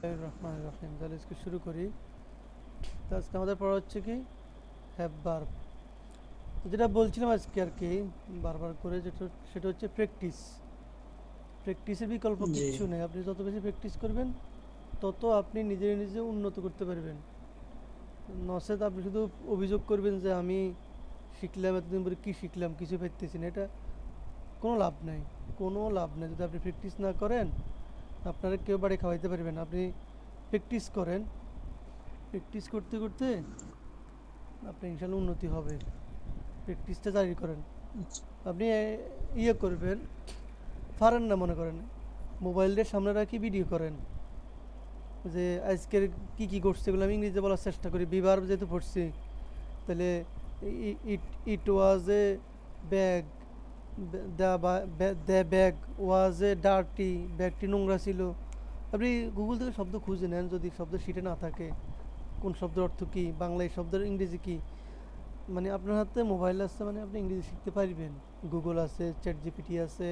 রহমান রহিম, তাহলে আজকে শুরু করি। তো আজকে আমাদের পড়া হচ্ছে কি, হ্যাভ ভার্ব। তো যেটা বলছিলাম আজকে আর কি, বারবার করে যেটা সেটা হচ্ছে প্র্যাকটিস। প্র্যাকটিসের বিকল্প জি। কিচ্ছু নেই। আপনি যত বেশি প্র্যাকটিস করবেন তত আপনি নিজে নিজে উন্নত করতে পারবেন। নচেত আপনি শুধু অভিযোগ করবেন যে আমি শিখলাম, এতদিন পরে কী শিখলাম, কিছু পাইতেছি না, এটা কোনো লাভ নাই। কোনো লাভ নেই যদি আপনি প্র্যাকটিস না করেন। আপনারা কেউ বাড়ি খাওয়াইতে পারবেন না। আপনি প্র্যাকটিস করেন, প্র্যাকটিস করতে করতে আপনার ইনশাল্লাহ উন্নতি হবে। প্র্যাকটিসটা জারি করেন। আপনি ইয়ে করবেন, পারেন না মনে করেন, মোবাইলের সামনে রাখি ভিডিও করেন যে আজকের কি কি করছে এগুলো আমি ইংরেজিতে বলার চেষ্টা করি। বিবার যেহেতু পড়ছি, তাহলে it it was a bag, the bag was a dirty, ব্যাগটি নোংরা ছিল। আপনি গুগল থেকে শব্দ খুঁজে নেন, যদি শব্দ শিটে না থাকে কোন শব্দের অর্থ কী, বাংলা এই শব্দের ইংরেজি কী। মানে আপনার হাতে মোবাইল আছে মানে আপনি ইংরেজি শিখতে পারবেন। গুগল আছে, চ্যাট জিপিটি আছে,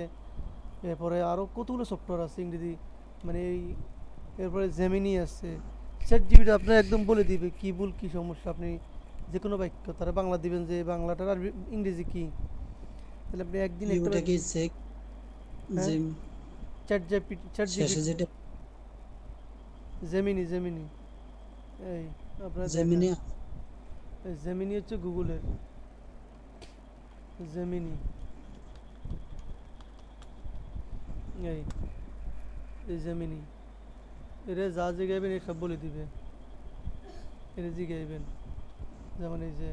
এরপরে আরও কতগুলো সফটওয়্যার আছে ইংরেজি, মানে এই, এরপরে জেমিনি আছে। চ্যাট জিপিটি আপনার একদম বলে দিবে কী ভুল কী সমস্যা। আপনি যে কোনো বাক্য তারা বাংলা দিবেন যে বাংলাটার আর ইংরেজি কী, তাহলে আপনি একদিন কি একটা ওটা কি চেক হ্যাঁ, যে চ্যাট শেষে জিপিটি, যেটা জেমিনি জেমিনি, এই আপনারা দেখেন। জেমিনি? এই জেমিনি হচ্ছে গুগলের, জেমিনি, এই এই জেমিনি, এরা যা জিগাইবেন এই সব বলে দিবে। এরা জিগাইবেন যেমন এই যে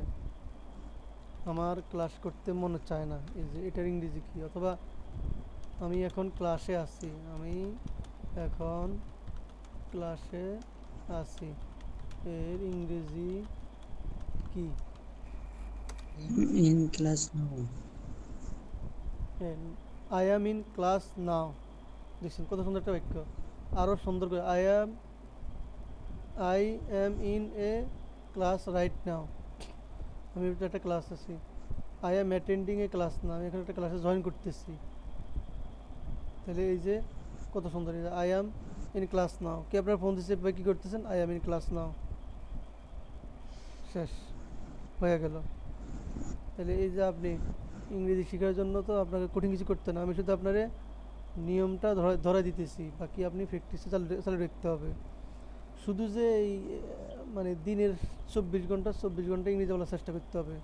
আমার ক্লাস করতে মনে চায় না, এই যে এটার ইংরেজি কী, অথবা আমি এখন ক্লাসে আছি, আমি এখন ক্লাসে আছি, এর ইংরেজি কি। In class now. I am in class now, দেখছেন কত সুন্দর একটা বাক্য। আরও সুন্দর করে, I am in a class right now, আমি একটা ক্লাস আছি। I am attending a class now, আমি এখানে একটা ক্লাসে জয়েন করতেছি। তাহলে এই যে কত সুন্দর, আই অ্যাম ইন ক্লাস নাও, কে আপনার ফোন দিচ্ছে বা কী করতেছেন, আই অ্যাম ইন ক্লাস নাও, শেষ হয়ে গেল। তাহলে এই যে আপনি ইংরেজি শেখার জন্য তো আপনাকে কঠিন কিছু করতে না, আমি শুধু আপনারে নিয়মটা ধরা দিতেছি, বাকি আপনি প্র্যাকটিসে চালু চালু রাখতে হবে। শুধু যে এই মানে দিনের 24 ঘন্টা 24 ঘন্টা ইংরেজি বলার চেষ্টা করতে হবে।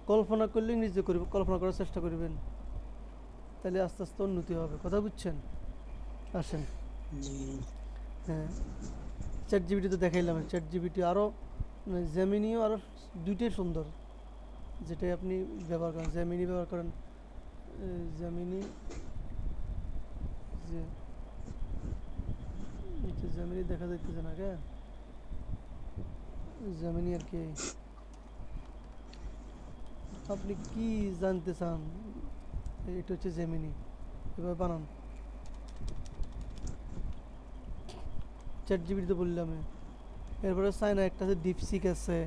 কল্পনা করলে ইংরেজি করবে, কল্পনা করার চেষ্টা করবেন, তাহলে আস্তে আস্তে উন্নতি হবে। কথা বুঝছেন? আসেন। জি। হ্যাঁ, চ্যাট জিবিটি তো দেখাইলাম, চ্যাট জিবিটি আরও জেমিনিও আরও দুইটাই সুন্দর, যেটাই আপনি ব্যবহার করেন, জেমিনি ব্যবহার করেন, জেমিনি, যে এটা জেমিনি দেখা যাইতেছে না কে, জেমিনি আর কি। আপনি কি জানতে চান, এটা হচ্ছে জেমিনি, এভাবে বানান। চ্যাট জিবিটি তো বললাম। এরপরে চায়না একটা আছে, ডিপসিক আছে,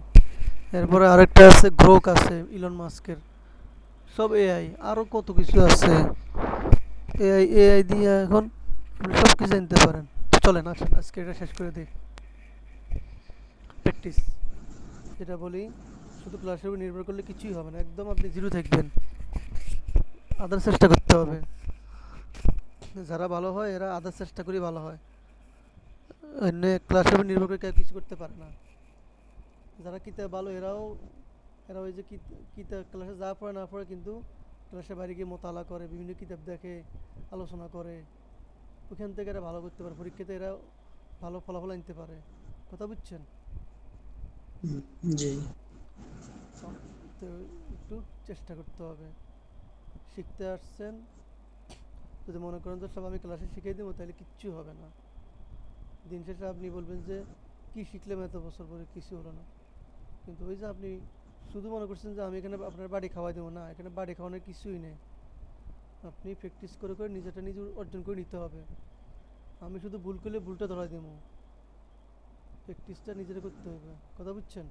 এরপরে আরেকটা আছে গ্রোক আছে ইলন মাস্কের, সব এআই, আরও কত কিছু আছে। এআই দিয়ে এখন আপনি সব কিছু জানতে পারেন। চলেন আসেন আজকে এটা শেষ করে দিই। প্র্যাকটিস যেটা বলি, শুধু ক্লাসের উপর নির্ভর করলে কিছুই হবে না, একদম আপনি জিরো থাকবেন। আদার চেষ্টা করতে হবে। যারা ভালো হয় এরা আদার চেষ্টা করে ভালো হয়, অন্য ক্লাসের উপর নির্ভর করে কেউ কিছু করতে পারে না। যারা কিতাব ভালো এরাও, এরা ওই যে কিতাব ক্লাসে যা পড়ে না পড়ে কিন্তু ক্লাসের বাইরে গিয়ে মোতালা করে, বিভিন্ন কিতাব দেখে, আলোচনা করে, ওখান থেকে এরা ভালো করতে পারে, পরীক্ষাতে এরা ভালো ফলাফল আনতে পারে। কথা বুঝছেন? জি। তো একটু চেষ্টা করতে হবে। শিখতে আসছেন, যদি মনে করেন তো সব আমি ক্লাসে শিখিয়ে দেবো, তাহলে কিচ্ছু হবে না। দিন শেষে আপনি বলবেন যে কি শিখলাম এত বছর পরে, কিছু হলো না। কিন্তু ওই যে আপনি শুধু মনে করছেন যে আমি এখানে আপনার বাড়ি খাওয়াই দেবো, না, এখানে বাড়ি খাওয়ানোর কিছুই নেই। আপনি প্র্যাকটিস করে করে নিজেটা নিজে অর্জন করে নিতে হবে। আমি শুধু ভুল করলে ভুলটা ধরাই দেবো, প্র্যাকটিসটা নিজেরা করতে হবে। কথা বুঝছেন?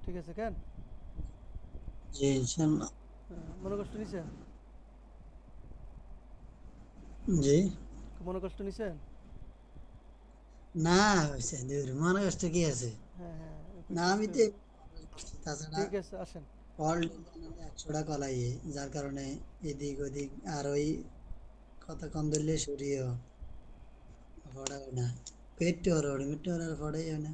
ঠিক আছে কেন? জি ইনশাল্লাহ। মনে কষ্ট নিছেন? জি। মনে কষ্ট নিছেন? না হয়েছে দূর মনে কষ্ট কি আছে? হ্যাঁ হ্যাঁ না প্র্যাকটিস আমি তো করবেন। মনে করছি, তাছাড়া ঠিক আছে আসেন। অল ডে 100টা কলাই, যার কারণে এদিক ওদিক আর ওই কথা কম ধরলে সরিয়ে পড়া হয় না, পেটে ওর ওর মিটে ওর পড়াই হয় না।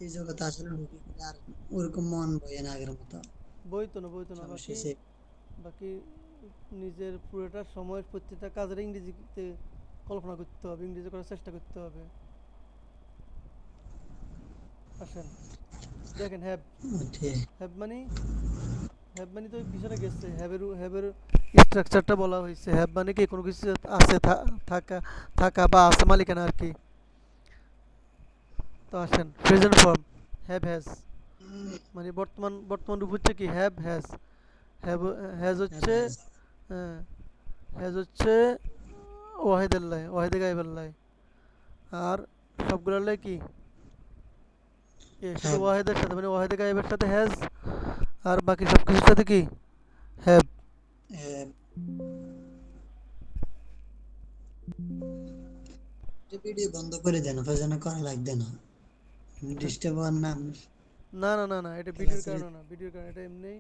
এই জগৎ আসলে ঢুকে গেলে আর ওরকম মন বয়ে না আগের মতো। বইতো না সমস্যা বাকি হচ্ছে বাকি নিজের পুরোটা সময় প্রত্যেকটা কাজের ইংরেজিতে কল্পনা করতে হবে, ইংরেজি করার চেষ্টা করতে হবে। আসেন দেখেন হ্যাভ। ওঠে। হ্যাভ মানে, হ্যাভ মানে তো পিছনে গেছে, হ্যাভের হ্যাভের স্ট্রাকচারটা বলা হয়েছে। হ্যাভ মানে কি কোনো কিছু আছে, থাকা, থাকা বা আছে মালিকানা আর কি। তো আসেন প্রেজেন্ট ফর্ম, হ্যাভ হ্যাজ মানে বর্তমান বর্তমান রূপ হচ্ছে কি হ্যাভ হ্যাজ। হ্যাভ হ্যাজ হচ্ছে হ্যাজ হচ্ছে ওয়াহেদের লাই, ওয়াহেদে গায়েবের লাই। আর সবগুলোর লাই কি এ, শুধু হ্যাভ ওয়াহেদের সাথে মানে ওয়াহেদে গায়েবের সাথে হ্যাজ, আর বাকি সব কিছুর সাথে কি হ্যাভ। হ্যাভ। ভিডিও বন্ধ করে দেন, প্রয়োজনে করা লাগবে না, ডিস্টার্ব হন না আপনি। না এটা ভিডিওর ক্লাসে কারণে না, ভিডিওর কারণে এটা এমনি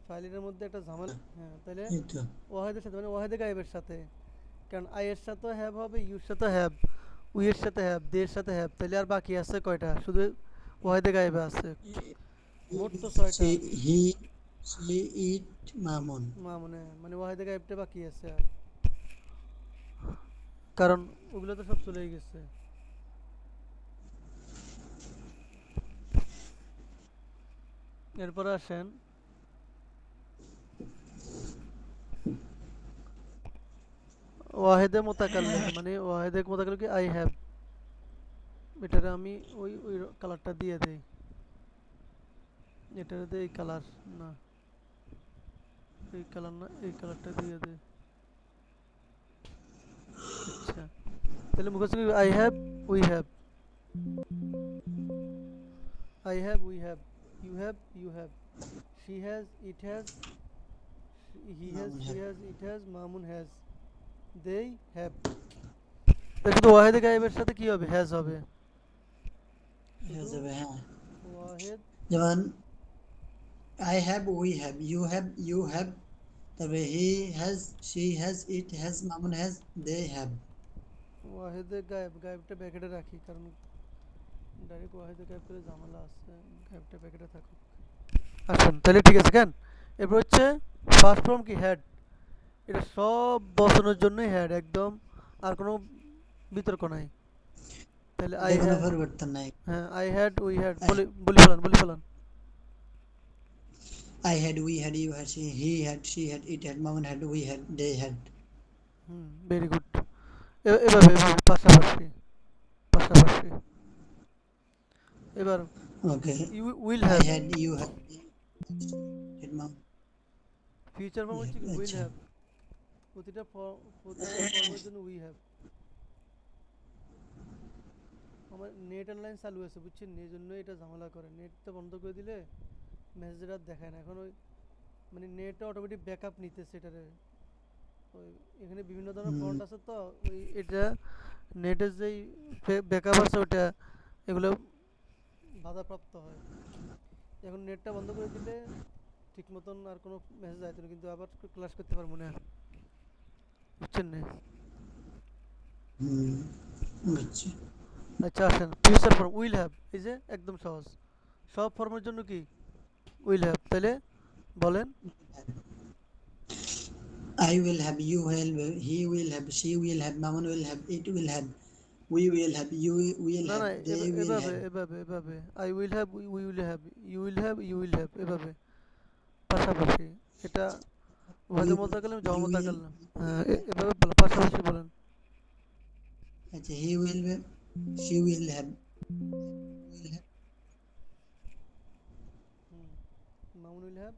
ফাইলের মধ্যে একটা ঝামেলা। হ্যাঁ তাহলে এই তো ওয়াহেদের সাথে মানে ওয়াহেদে গায়েবের সাথে, কারণ আই এর সাথে হ্যাভ হবে, ইউর সাথে হ্যাভ, উই এর সাথে হ্যাভ, দে এর সাথে হ্যাভ, তাহলে আর বাকি আছে কয়টা, শুধু ওয়াহেদে গায়েবে আছে। মোট তো ছয়টা। সে হি সে ইট মামুন। মানে ওয়াহেদে গায়েবটা বাকি আছে আর, কারণ ওগুলো তো সব চলেই গেছে। এরপরে আসেন ওয়াহেদে মোতাকাল্লিম, মানে ওয়াহেদে মোতাকাল্লিম কি আই হ্যাভ। এটারে আমি ওই ওই কালারটা দিয়ে দেই, এটারে দেই এই কালার, না এই কালার না, এই কালারটা দিয়ে দেই। আচ্ছা তাহলে মুখস্থ কি I have, we have, I have, we have, you have, you have, she has, it has, he has, Mamun she have. Has, it has, Mamun has, they have. তাহলে শুধু ওয়াহেদে গায়েবের সাথে কি হবে, হ্যাজ হবে। হয়ে শুধু যাবে হ্যাঁ। ওয়াহেদ, যেমন I have, we have, you have, তবে he has, she has, it has, Mamun has, they have. ওয়াহেদে গায়েব, গায়েবটা ব্যাকেটে রাখি কারণ ডাইরেক্ট ওয়াহেদে গায়েব করে ঝামেলা আছে, গায়েবটা ব্যাকেটে থাকুক। আসেন তাহলে ঠিক আছে কেন। এরপর হচ্ছে ফার্স্ট ফর্ম কি হ্যাড, এটা সব বসানোর জন্যই হ্যাড একদম, আর কোনো বিতর্ক নাই। তাহলে এটা আই কোনো হ্যাড, পরিবর্তন নাই। হ্যাঁ I had, we had, I বলি ফেলান, বলি ফেলান। I had, we had, you had, he had, she had, it had, mom had, we had, they had. Hmm very good. এভাবে এভাবে পাশাপাশি, পাশাপাশি। এবার Okay. You will I have, had, you had, had, mom. Future form We হচ্ছে had, কি will আচ্ছা। Have, প্রতিটা প্রতিটা ফর্মের জন্য উই হ্যাভ। আমার নেটের লাইন চালু আছে বুঝছেন, এই জন্য এটা ঝামেলা করে, নেটটা বন্ধ করে দিলে মেসেজটা আর দেখায় না এখন ওই, মানে নেটটা অটোমেটিক ব্যাকআপ নিতেছে এটারে। ওই এখানে বিভিন্ন ধরনের হুম, ফন্ট আছে তো, ওই এটা নেটের যেই ব্যাকআপ আছে ওটা, এগুলো বাধাপ্রাপ্ত হয়। এখন নেটটা বন্ধ করে দিলে ঠিক মতন আর কোনো মেসেজ আইতো না, কিন্তু আবার ক্লাস করতে পারবো না, বুঝছেন না। হুম, বুঝছি। আচ্ছা আসেন ফিউচার ফর্ম উইল হ্যাভ, এই যে একদম সহজ, সব ফর্মের জন্য কি উইল হ্যাভ, তাহলে বলেন। I will have, you will, he will have, she will have, mom will have, it will have, we will have, you will না have, না they will এভাবে have, এভাবে এভাবে I will have, we will have, you will have, you will have, এভাবে পাশাপাশি। এটা we ওয়াহেদের মধ্যে will, গেলাম, জমা you মধ্যে will, গেলাম। হ্যাঁ এভাবে বলো, পাশাপাশি বলেন। আচ্ছা, he will have, she will have, will have, hmm Mamun will have,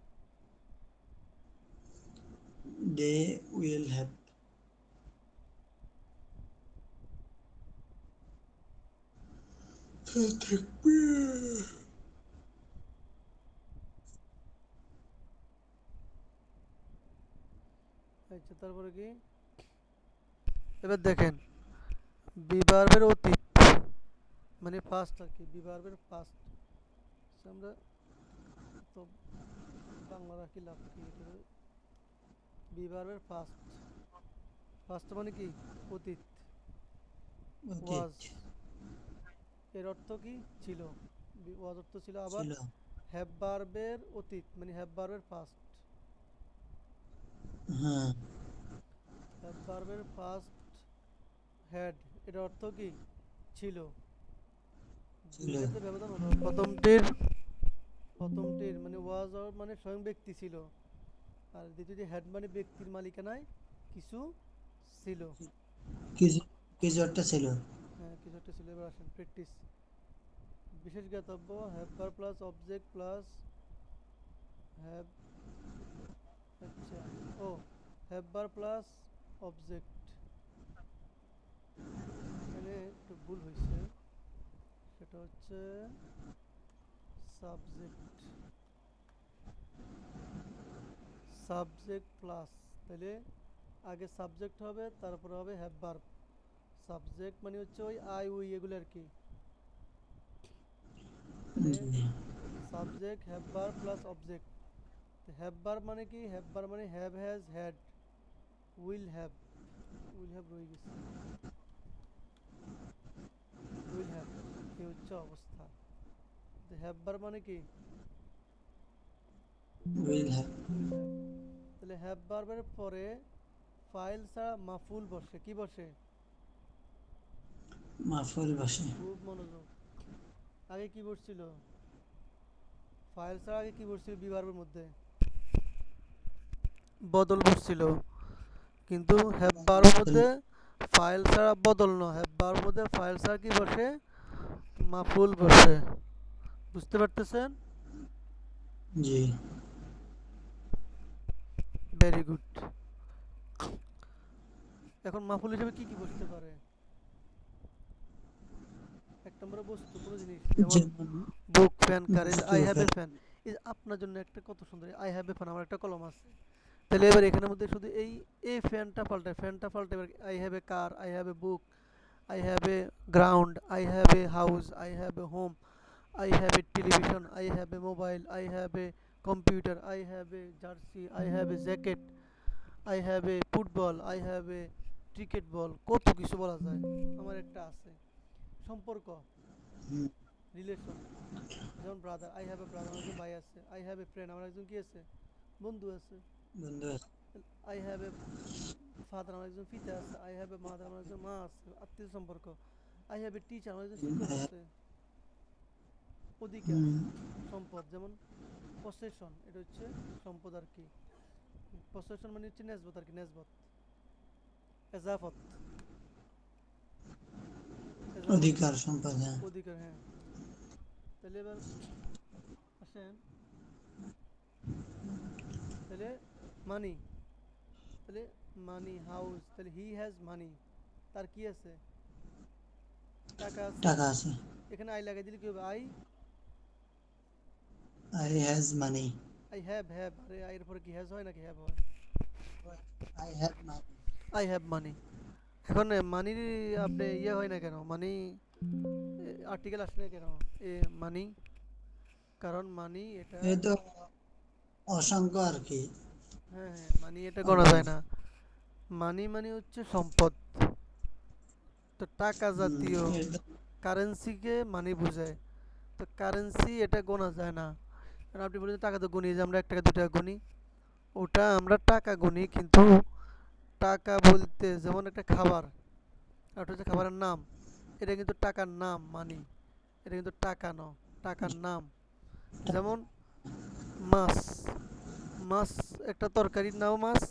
they will have. আচ্ছা তারপরে কি, এবার দেখেন বি ভার্বের অতীত মানে ফার্স্ট আর কি, বি ভার্বের ফার্স্ট। আমরা তো বাংলা রাখি লাভ কি, এটা বি ভার্বের ফার্স্ট। ফার্স্ট মানে কি অতীত, ওয়াজ। অতীত এর অর্থ কি ছিল, ওয়াজ অর্থ ছিল। আবার ছিল। হ্যাভ ভার্বের অতীত মানে হ্যাভ ভার্বের ফার্স্ট। হ্যাঁ, হ্যাভ ভার্বের ফার্স্ট হ্যাড, এর অর্থ কি ছিল। ছিল। দুইটাতে ব্যবধান হলো, প্রথমটির মানে ওয়াজ মানে স্বয়ং ব্যক্তি ছিল, আর দ্বিতীয়টি হ্যাড মানে ব্যক্তির মালিকানায় কিছু ছিল। কিছু কিছু একটা ছিল। হ্যাঁ কিছু একটা ছিল। এবার আসেন প্র্যাকটিস। বিশেষ জ্ঞাতব্য have verb plus object plus have, আচ্ছা ও হ্যাভ ভার্ব প্লাস অবজেক্ট, এখানে একটু ভুল হয়েছে, সেটা হচ্ছে সাবজেক্ট, সাবজেক্ট প্লাস, তাহলে আগে সাবজেক্ট হবে তারপরে হবে হ্যাভ ভার্ব। সাবজেক্ট মানে হচ্ছে ওই আই উই এগুলো আর কি। তাহলে জি। Subject have verb plus object. Have verb মানে কি, হ্যাভ ভার্ব মানে have has had, will have, will have রয়ে গেছে, উইল হ্যাভ, এই হচ্ছে অবস্থা। হ্যাভ ভার্ব মানে কি উইল হ্যাভ। Will have. তাহলে হ্যাভ ভার্বের পরে ফাইল ছাড়া মাফুল বসে, কি বসে, মাফুল বসে। খুব মনোযোগ। আগে কি বসছিল, ফাইল ছাড়া আগে কি বসছিল বি ভার্বের মধ্যে, বদল বসছিল। কিন্তু হ্যাভ ভার্বের মধ্যে ফাইল ছাড়া বদল নয়, হ্যাভ ভার্বের মধ্যে ফাইল ছাড়া কি বসে, মাফুল বসে। বুঝতে পারতেছেন? জি। Very good. এখন মাফুল হিসেবে কি কি বসতে পারে, এক নম্বরে বস্তু কোনো জিনিস, যেমন যেমন বুক, ফ্যান, কারেজ, বস্তু আই হ্যাভ এ ফেলে। ফ্যান। এই যে আপনার জন্য একটা কত সুন্দর আই হ্যাভ এ ফ্যান, আমার একটা কলম আছে। তাহলে এবার এখানের মধ্যে শুধু এই ফ্যানটা পাল্টায়, ফ্যানটা পাল্টায়, এবার I have A car, I have a book, I have A ground, I have a house, I have A home, I have a television, I have a mobile, I have a computer, I have a jersey, I have a jacket, I have a football, I have a cricket ball। কত কিছু বলা যায়। আমার একটা আছে সম্পর্ক, হুম, relation, যেমন brother, I have A brother, আমার একজন ভাই আছে। আই হ্যাভ এ ফ্রেন্ড, আমার একজন কি আছে, বন্ধু আছে। বন্ধু আছে। আই হ্যাভ এ ফাদার, আমার একজন পিতা আছে। আই হ্যাভ এ মাদার, আমার একজন মা আছে, আত্মীয় সম্পর্ক। আই হ্যাভ এ টিচার, আমার একজন শিক্ষক I have- আছে। অধিকার, হুম, সম্পদ, যেমন পসেশন, এটা হচ্ছে সম্পদ আর কি। পসেশন মানে হচ্ছে নেসবত আর কি, নেসবত, এজাফত, এজাফত অধিকার সম্পদ। হ্যাঁ। অধিকার, হ্যাঁ। তাহলে এবার আসেন, তাহলে মানি, তাহলে মানি, হাউস, তাহলে হি হ্যাজ মানি, তার কি আছে, টাকা আছে। টাকা আছে। এখানে আই লাগাই দিলে কি হবে, I, I has money. I have, have, আরে আই এর পরে কি হ্যাজ হয় নাকি হ্যাভ হয়, I have money. I have money. এখন মানির আপনি ইয়ে হয় না কেন, মানি আর্টিকেল আসে না কেন, এ মানি, কারণ মানি এটা, এই তো অসংখ্য আর কি। হ্যাঁ হ্যাঁ মানি এটা গণা যায় না। মানি মানে হচ্ছে সম্পদ, তো টাকা হুম, জাতীয় এটা কারেন্সিকে মানি বোঝায়। তো কারেন্সি এটা গোনা যায় না। কারণ আপনি বলেন টাকা তো গুনি, যে আমরা 1 টাকা 2 টাকা গুনি, ওটা আমরা টাকা গুনি, কিন্তু টাকা বলতে যেমন একটা খাবার, আর ওটা হচ্ছে খাবারের নাম, এটা কিন্তু টাকার নাম মানি, এটা কিন্তু টাকা ন, টাকার নাম। যেমন মাছ, মাছ একটা তরকারির নাম মাছ,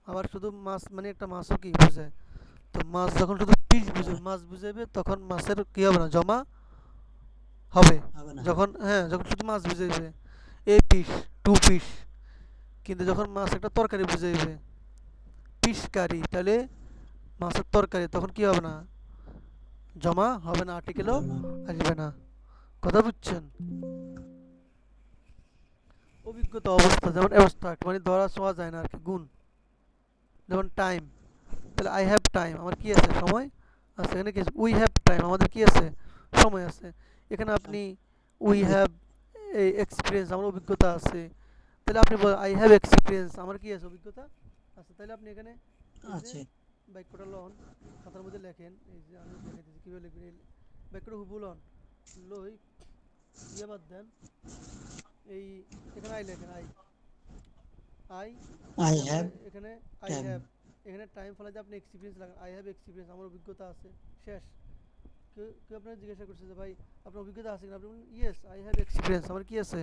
আবার শুধু মাছ মানে একটা মাছও কি বোঝায়। তো মাছ যখন শুধু পিস বুঝবে, মাছ বুঝাবে, তখন মাছের কি হবে না, জমা হবে। হবে না। যখন হ্যাঁ যখন শুধু মাছ বুঝাইবে এ পিস, 2 পিস, কিন্তু যখন মাছ একটা তরকারি বুঝাইবে, পিস কারি, তাহলে মাছের তরকারি, তখন কি হবে না, জমা হবে না, আর্টিকেলও জমা। আসবে না। কথা বুঝছেন? অভিজ্ঞতা, অবস্থা, যেমন অ্যাবস্ট্রাক্ট মানে ধরা ছোঁয়া যায় না আর কি, গুণ, যেমন টাইম, তাহলে আই হ্যাভ টাইম, আমার কি আছে, সময় আচ্ছা, এখানে কি উই হ্যাভ টাইম, আমাদের কি আছে, সময় আছে। এখানে আপনি উই হ্যাভ এই এক্সপিরিয়েন্স, আমার অভিজ্ঞতা আছে। তাহলে আপনি বলেন আই হ্যাভ এক্সপিরিয়েন্স, আমার কি আছে, অভিজ্ঞতা আছে। তাহলে আপনি এখানে এই যে আছে। বাক্যটা লন, খাতার মধ্যে লেখেন, এই যে আমি দেখে দিচ্ছি কীভাবে লিখবেন। এই বাক্যটা হুবহু লন, লই ইয়ে বাদ দেন, এই এখানে আই লেখেন, আই আই আই তারপরে হ্যাভ এখানে আই টাইম। হ্যাভ, এখানে টাইম ফেলাতে আপনি এক্সপিরিয়েন্স লাগান, আই হ্যাভ এক্সপিরিয়েন্স, আমার অভিজ্ঞতা আছে, শেষ। কেউ কেউ আপনার জিজ্ঞাসা করছে যে ভাই আপনার অভিজ্ঞতা আছে কিনা, আপনি বলুন ইয়েস আই হ্যাভ এক্সপিরিয়েন্স, আমার কি আছে,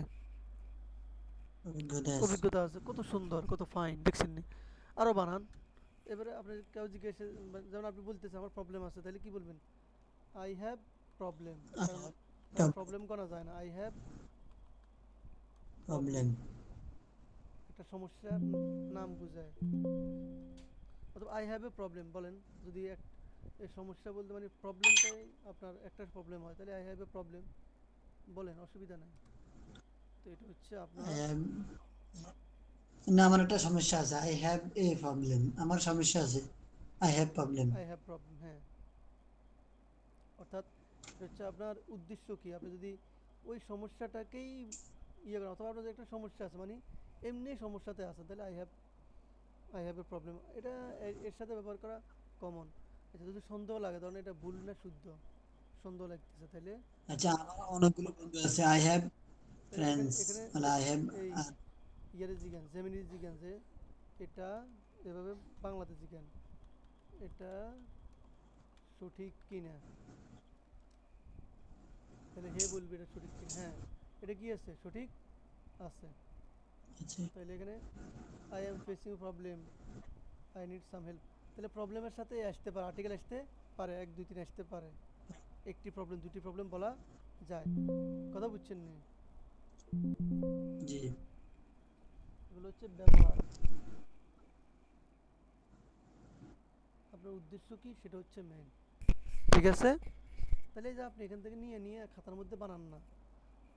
অভিজ্ঞতা আছে। অভিজ্ঞতা আছে। কত সুন্দর, কত ফাইন, দেখছেন নি? আরও বানান। এবারে আপনার কেউ জিজ্ঞাসা, যেমন আপনি বলতেছেন আমার প্রবলেম আছে, তাহলে কি বলবেন, আই হ্যাভ প্রবলেম। আই কারণ কারণ হ্যাভ প্রবলেম করা যায় না, আই হ্যাভ প্রবলেম, প্রবলেম। একটা সমস্যার নাম বোঝায়। অথবা আই হ্যাভ এ প্রবলেম বলেন, যদি এই সমস্যা বলতে মানে প্রবলেমটাই আপনার একটা প্রবলেম হয়, তাহলে আই হ্যাভ এ প্রবলেম বলেন, অসুবিধা নাই। তো এটা হচ্ছে আই আপনার হ্যাভ, না আমার একটা সমস্যা আছে, আই হ্যাভ এ প্রবলেম, আমার সমস্যা আছে, I have problem. I have problem, হ্যাঁ। অর্থাৎ এটা হচ্ছে আপনার উদ্দেশ্য কি, আপনি যদি ওই সমস্যাটাকেই ইয়ে করেন, অথবা আপনার যে একটা সমস্যা আছে মানে এমনি সমস্যাতে আছে, তাহলে আই হ্যাভ এ প্রবলেম, এটা এর সাথে ব্যবহার করা কমন। আচ্ছা, যদি সন্দেহ লাগে, ধরুন এটা ভুল না শুদ্ধ, সন্দেহ লাগতেছে, তাহলে আচ্ছা, আমার অনেকগুলো বন্ধু আছে, আই হ্যাভ তাহলে এখানে ফ্রেন্ডস, এখানে মানে আই হ্যাভ। এই ইয়ারে জিজ্ঞান, জেমিনি জিজ্ঞান যে এটা এভাবে বাংলাতে জিজ্ঞান, এটা সঠিক কিনা, তাহলে হে বলবে এটা সঠিক কিনা, হ্যাঁ এটা কি আছে, সঠিক আছে। আছে। তাহলে এখানে I am facing problem, I need some help, তাহলে প্রবলেমের সাথে আসতে পারে, আর্টিকেল আসতে পারে, এক দুই তিন আসতে পারে, একটি প্রবলেম দুটি প্রবলেম বলা যায়। কথা বুঝছেন নি? জি। এগুলো হচ্ছে ব্যবহার। আপনার উদ্দেশ্য কি সেটা হচ্ছে মেইন, ঠিক আছে? তাহলে এই যে আপনি এখান থেকে নিয়ে নিয়ে খাতার মধ্যে বানান না,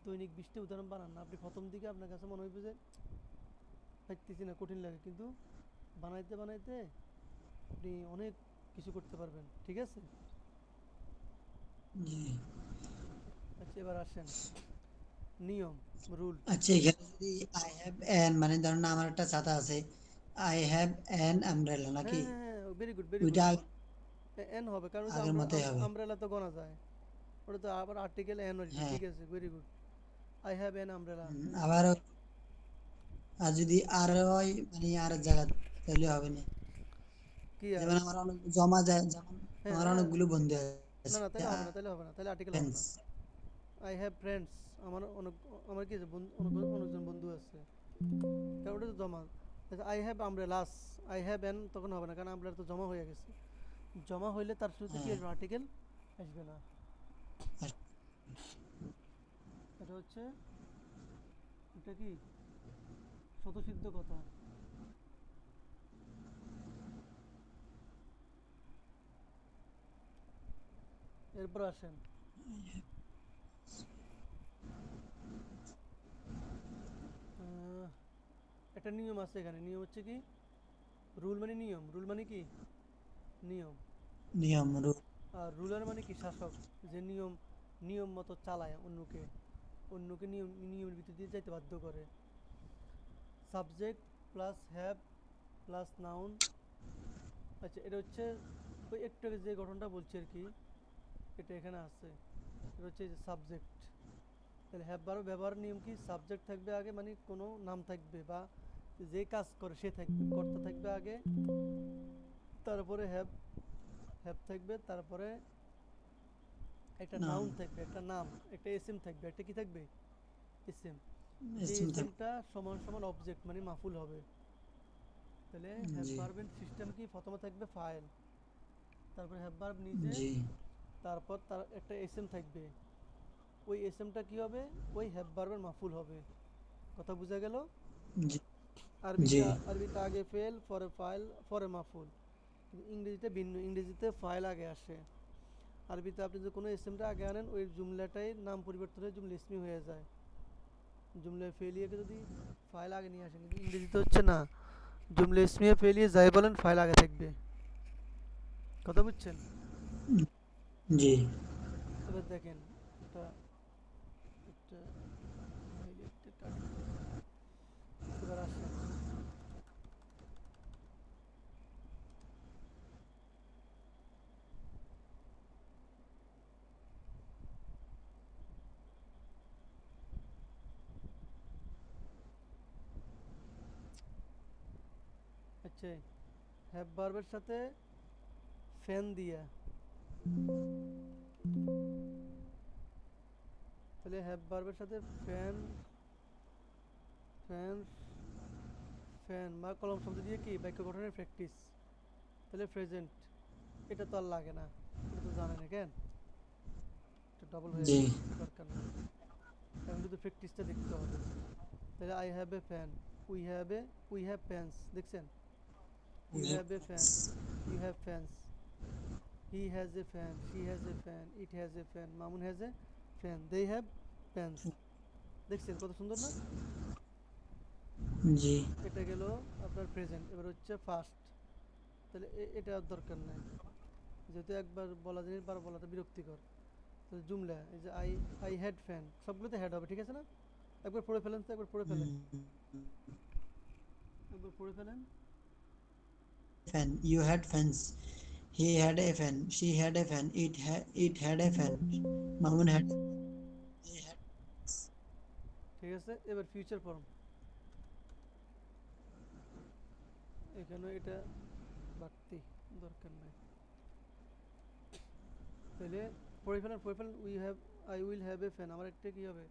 দৈনিক 20টা উদাহরণ বানান না। আপনি প্রথম দিকে আপনার কাছে মনে হইবে যে পাইতেছি না, কঠিন লাগে, কিন্তু বানাইতে বানাইতে আপনি অনেক কিছু করতে পারবেন, ঠিক আছে? জি। আচ্ছা, এবার আসেন নিয়ম, রুল। আচ্ছা, এখানে যদি আই হ্যাভ এন, মানে ধরুন আমার একটা ছাতা আছে, আই হ্যাভ এন আমব্রেলা হ্যাঁ নাকি, হ্যাঁ হ্যাঁ, ভেরি গুড ভেরি গুড। ওইটা এন হবে, কারণ ওই যে আগের আমরা মতোই হবে। আমব্রেলা তো গোনা যায়, ওটা তো আবার আর্টিকেল এন আসবে, হ্যাঁ। ঠিক আছে, very good. I have N umbrella. আবার আর যদি আর হয় মানে আর জায়গা, তাহলে হবে না। কি আর, যেমন আমার অনেক জমা যায়, যেমন হ্যাঁ আমার হ্যাঁ, অনেকগুলো বন্ধু না আছে, না তাহলে হবে না, তাহলে হবে না, তাহলে আর্টিকেল হবে ফ্রেন্ডস। না। আই হ্যাভ ফ্রেন্ডস, আমার অনেক, আমার কি আছে অনেকজন বন্ধু আছে, কারণ ওটা তো জমা। I have umbrellas, I have an তখন হবে না, কারণ আমব্রেলা তো জমা হয়ে গেছে। জমা হইলে তার শুরুতে কি হ্যাঁ। আসবে, আর্টিকেল আসবে না। এটা হচ্ছে, এটা কি স্বতঃসিদ্ধ কথা। এরপর আসেন আহ, একটা নিয়ম আছে এখানে, নিয়ম হচ্ছে কি, রুল মানে নিয়ম, রুল মানে কি নিয়ম, নিয়ম রুল। আর রুলার মানে কি শাসক, যে নিয়ম নিয়ম মতো চালায় অন্যকে, অন্যকে নিয়মের ভিতর দিয়ে যাইতে বাধ্য করে। Subject plus have plus noun. আচ্ছা, এটা হচ্ছে ওই একটু আগে যে গঠনটা বলছি আর কি, এটা এখানে আছে, এটা হচ্ছে সাবজেক্ট। তাহলে হ্যাভ বারো ব্যবহার নিয়ম কি, সাবজেক্ট থাকবে আগে, মানে কোনো নাম থাকবে বা যে কাজ করে সে থাকবে, কর্তা থাকবে আগে, তারপরে হ্যাভ হ্যাভ থাকবে, তারপরে একটা নাম। নাউন থাকবে, একটা নাম, একটা এসএম থাকবে, একটা কি থাকবে, এসএম। যে এসিম থাকবে। এসএমটা সমান সমান অবজেক্ট মানে মাফুল হবে। তাহলে হ্যাভ জি। ভার্বের সিস্টেম কি, প্রথমে থাকবে ফাইল, তারপরে হ্যাভ ভার্ব নিজে, জি। তারপর তার একটা এসএম থাকবে, ওই এসএমটা কি হবে, ওই হ্যাভ ভার্বের মাফুল হবে। কথা বোঝা গেল? জি। জি। আরবিতে আগে ফেল, পরে ফাইল, পরে মাফুল। কিন্তু ইংরেজিতে ভিন্ন, ইংরেজিতে ফাইল আগে আসে। আরবিতে আপনি যদি কোনো এসএমটা আগে আনেন, ওই জুমলাটাই নাম পরিবর্তন হয়ে জুমলা ইসমি হয়ে যায়। জুমলা ফেলিয়াকে যদি ফাইল আগে নিয়ে আসেন, কিন্তু ইংরেজিতে হচ্ছে না, জুমলা ইসমিয়া ফেলিয়ে যাই বলেন ফাইল আগে থাকবে। কথা বুঝছেন? জি এবার দেখেন এটা একটা হাইলাইটটা কাটি দিই। এবার আসেন, আচ্ছা হ্যাভ ভার্বের সাথে ফ্যান দিয়া, তাহলে হ্যাভ ভার্বের সাথে ফ্যান, ফ্যান, ফ্যান বা কলম শব্দ দিয়ে কি বাক্য গঠনের প্র্যাকটিস, তাহলে প্রেজেন্ট। এটা তো আর লাগে না, এটা তো জানেন কেন, এটা ডাবল হয়ে জি গেছে, দরকার নাই। এখন শুধু প্র্যাকটিসটা দেখতে হবে। তাহলে I have a fan, we have fans, দেখছেন? You have a fan, you have fans, he has a fan, she has a fan, it has a fan, Mamun has a fan, they have fans. দেখছেন কত সুন্দর না? জি এটা গেল আপনার present. এবার হচ্ছে ফার্স্ট, তাহলে এটা আর দরকার নাই, যেহেতু একবার বলা জিনিস বার বলাটা বিরক্তিকর। তাহলে জুমলা, এই যে আই হ্যাড ফ্যান, সবগুলোতে হ্যাড হবে, ঠিক আছে না? একবার পড়ে ফেলেন তো, একবার পড়ে ফেলেন, একবার পড়ে ফেলেন। Fan you had fans he had a fan she had a fan it had a fan Mamun had ঠিক আছে, এবার ফিউচার ফর্ম, এখানে এটা বাড়তি দরকার নাই। তাহলে পড়ে ফেলেন I will have a fan, আমার একটা কি হবে,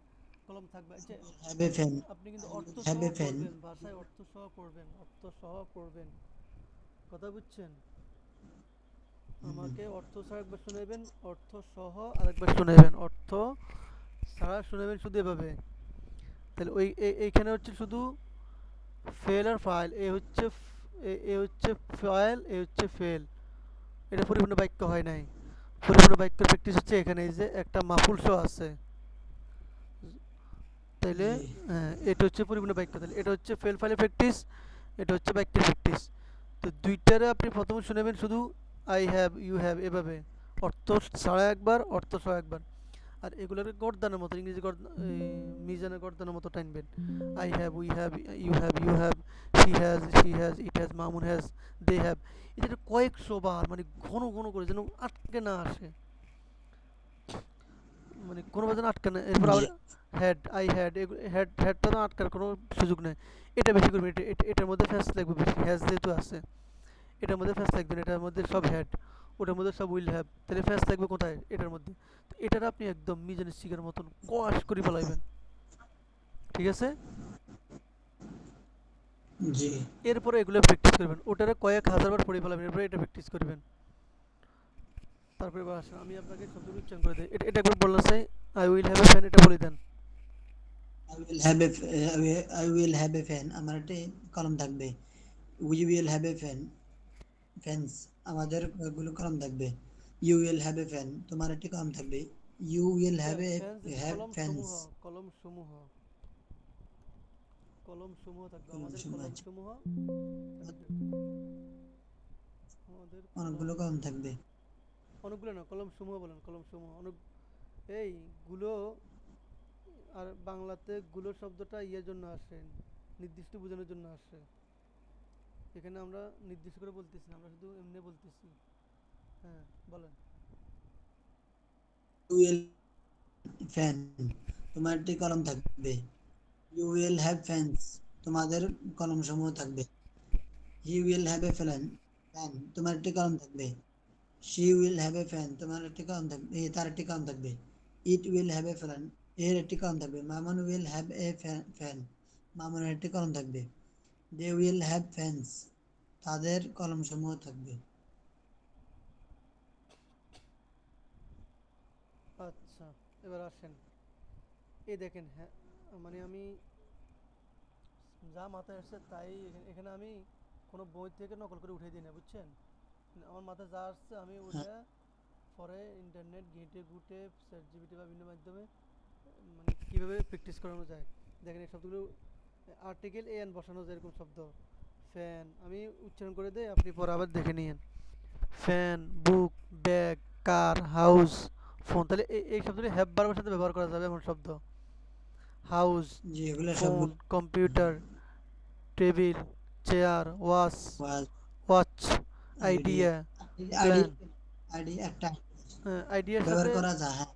কলম থাকবে। আচ্ছা হ্যাভ এ ফ্যান আপনি কিন্তু অর্থ হ্যাভ সহ এ ফ্যান পড়বেন, ভাষায় অর্থ সহ পড়বেন, অর্থ সহ পড়বেন, কথা বুঝছেন? আমাকে অর্থ ছাড়া একবার শুনাইবেন, অর্থ সহ আরেকবার শুনাইবেন, অর্থ ছাড়া শুনাইবেন শুধু এভাবে। তাহলে ওই এইখানে হচ্ছে শুধু ফেল আর ফাইল, এ হচ্ছে ফাইল, এ হচ্ছে ফেল, এটা পরিপূর্ণ বাক্য হয় নাই। পরিপূর্ণ বাক্যের প্র্যাকটিস হচ্ছে এখানে, এই যে একটা মাফুল সহ আছে, তাইলে জি এটা হচ্ছে পরিপূর্ণ বাক্য। তাহলে এটা হচ্ছে ফেল ফাইলের প্র্যাকটিস, এটা হচ্ছে বাক্যের প্র্যাকটিস। তো দুইটারে আপনি প্রথমে শুনেবেন শুধু আই হ্যাভ, ইউ হ্যাভ, এভাবে অর্থ ছাড়া একবার, অর্থ সহ একবার। আর এগুলোকে গর্দানের মতো, ইংরেজি মিজানের গর্দানের মতো টানবেন। I have, we have, you have, she has, it has, Mamun has, they have. এটা কয়েকশো বার, মানে ঘন ঘন করে, যেন আটকে না আসে, মানে কোনো যেন আটকে না। এরপর জি আবার হ্যাড, আই হ্যাড, হ্যাডটা না আটকার কোনো সুযোগ নেই। এটা বেশি করবেন, এটার মধ্যে ফ্যাস লাগবে বেশি, হ্যাজ যেহেতু আছে এটার মধ্যে ফ্যাস লাগবে না, এটার মধ্যে সব হ্যাড, ওটার মধ্যে সব উইল হ্যাভ, তাহলে ফ্যাস লাগবে কোথায়, এটার মধ্যে। তো এটার আপনি একদম মিজানের শিকার মতন কষ করে ফেলাইবেন, ঠিক আছে? জি এরপরে এগুলো প্র্যাকটিস করবেন, ওটারে কয়েক হাজারবার পড়ে ফেলাবেন, এরপরে এটা প্র্যাকটিস করবেন। তারপরে এবার আসেন, আমি আপনাকে শব্দগুলো উচ্চারণ করে দিই। এটা একবার বললাম, চাই I will have a fan, এটা বলে দেন। I will have a fan আমার একটা কলম থাকবে we will have a fan fans আমাদের গুলো কলম থাকবে you will have a fan তোমার একটি কলম থাকবে ইউ উইল আচ্ছা হ্যাভ এ ফ্যান্স, হ্যাভ কলম ফ্যান্স সমূহ, কলম সমূহ, কলম সমূহ থাকবে, কলম আমাদের সময় কলম আছে সমূহ থাকবে, আমাদের কলম, অনেকগুলো কলম থাকবে অনেকগুলো না, কলম সমূহ বলেন, কলম সমূহ অনেক। এই গুলো, আর বাংলাতে গুলো শব্দটা ইয়ের জন্য আসে, নির্দিষ্ট বোঝানোর জন্য আসে। এখানে আমরা নির্দিষ্ট করে বলতেছি না, আমরা শুধু এমনি বলতেছি। হ্যাঁ বলেন। ইউ উইল ফ্যান তোমার একটি কলম থাকবে ইউ উইল হ্যাভ ফ্যান্স তোমাদের কলম সমূহ থাকবে he will have a fan fan তোমার একটি কলম থাকবে she will have a fan তোমার একটি কলম থাকবে তার একটি কলম থাকবে it will have a fan এর একটি কলম থাকবে Mamun will have a fan মামুনের একটি কলম থাকবে দে উইল হ্যাভ ফ্যান্স তাদের কলম সমূহ থাকবে আচ্ছা এবার আসেন, এই দেখেন, হ্যাঁ মানে আমি যা মাথায় আসছে তাই এখানে আমি কোনো বই থেকে নকল করে উঠিয়ে দিই না, বুঝছেন? আমার মাথায় যা আসছে আমি হ্যাঁ ওটা পরে ইন্টারনেট ঘেঁটে ঘুটে চ্যাট জিপিটি বা বিভিন্ন মাধ্যমে মানে কীভাবে প্র্যাকটিস করানো যায়। দেখেন এই শব্দগুলো আর্টিকেল এন বসানো যায়, এরকম শব্দ। ফ্যান আমি উচ্চারণ করে দেই, আপনি পরে আবার দেখে নিয়েন। ফ্যান, বুক, ব্যাগ, কার, হাউস, ফোন। তাহলে এই শব্দটি হ্যাভ ভার্বের সাথে ব্যবহার করা যাবে এমন শব্দ। হাউস, জি এগুলো ফোন, সবগুলো computer, table, chair, was watch, idea idea, ID plan. ID একটা আইডিয়ার ব্যবহার সাথে করা যায়, হ্যাঁ।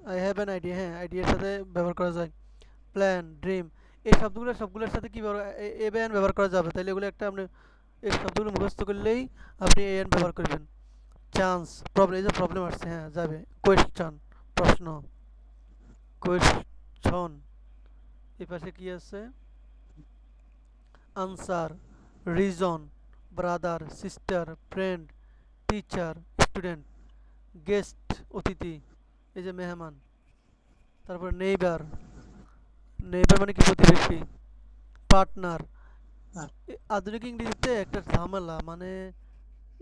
আই হ্যাভ অ্যান আইডিয়া, হ্যাঁ আইডিয়ার সাথে ব্যবহার করা যায়। প্ল্যান, ড্রিম, এই শব্দগুলো সবগুলোর সাথে কি এন ব্যবহার করা যাবে। তাহলে এগুলো একটা আপনি এই শব্দগুলো মুখস্থ করলেই আপনি এন ব্যবহার করবেন। চান্স, প্রবলেম, এই যে প্রবলেম আসছে, হ্যাঁ যাবে। কোয়েশ্চন, প্রশ্ন, কোয়েশ্চন। এই পাশে কি আছে? Answer, reason, brother, sister, friend, teacher, student, guest, অতিথি, এই যে মেহমান। তারপর নেইবার, নেইবার মানে কি প্রতিবেশী। পার্টনার। আর আধুনিক ইংরেজিতে একটা ঝামেলা, মানে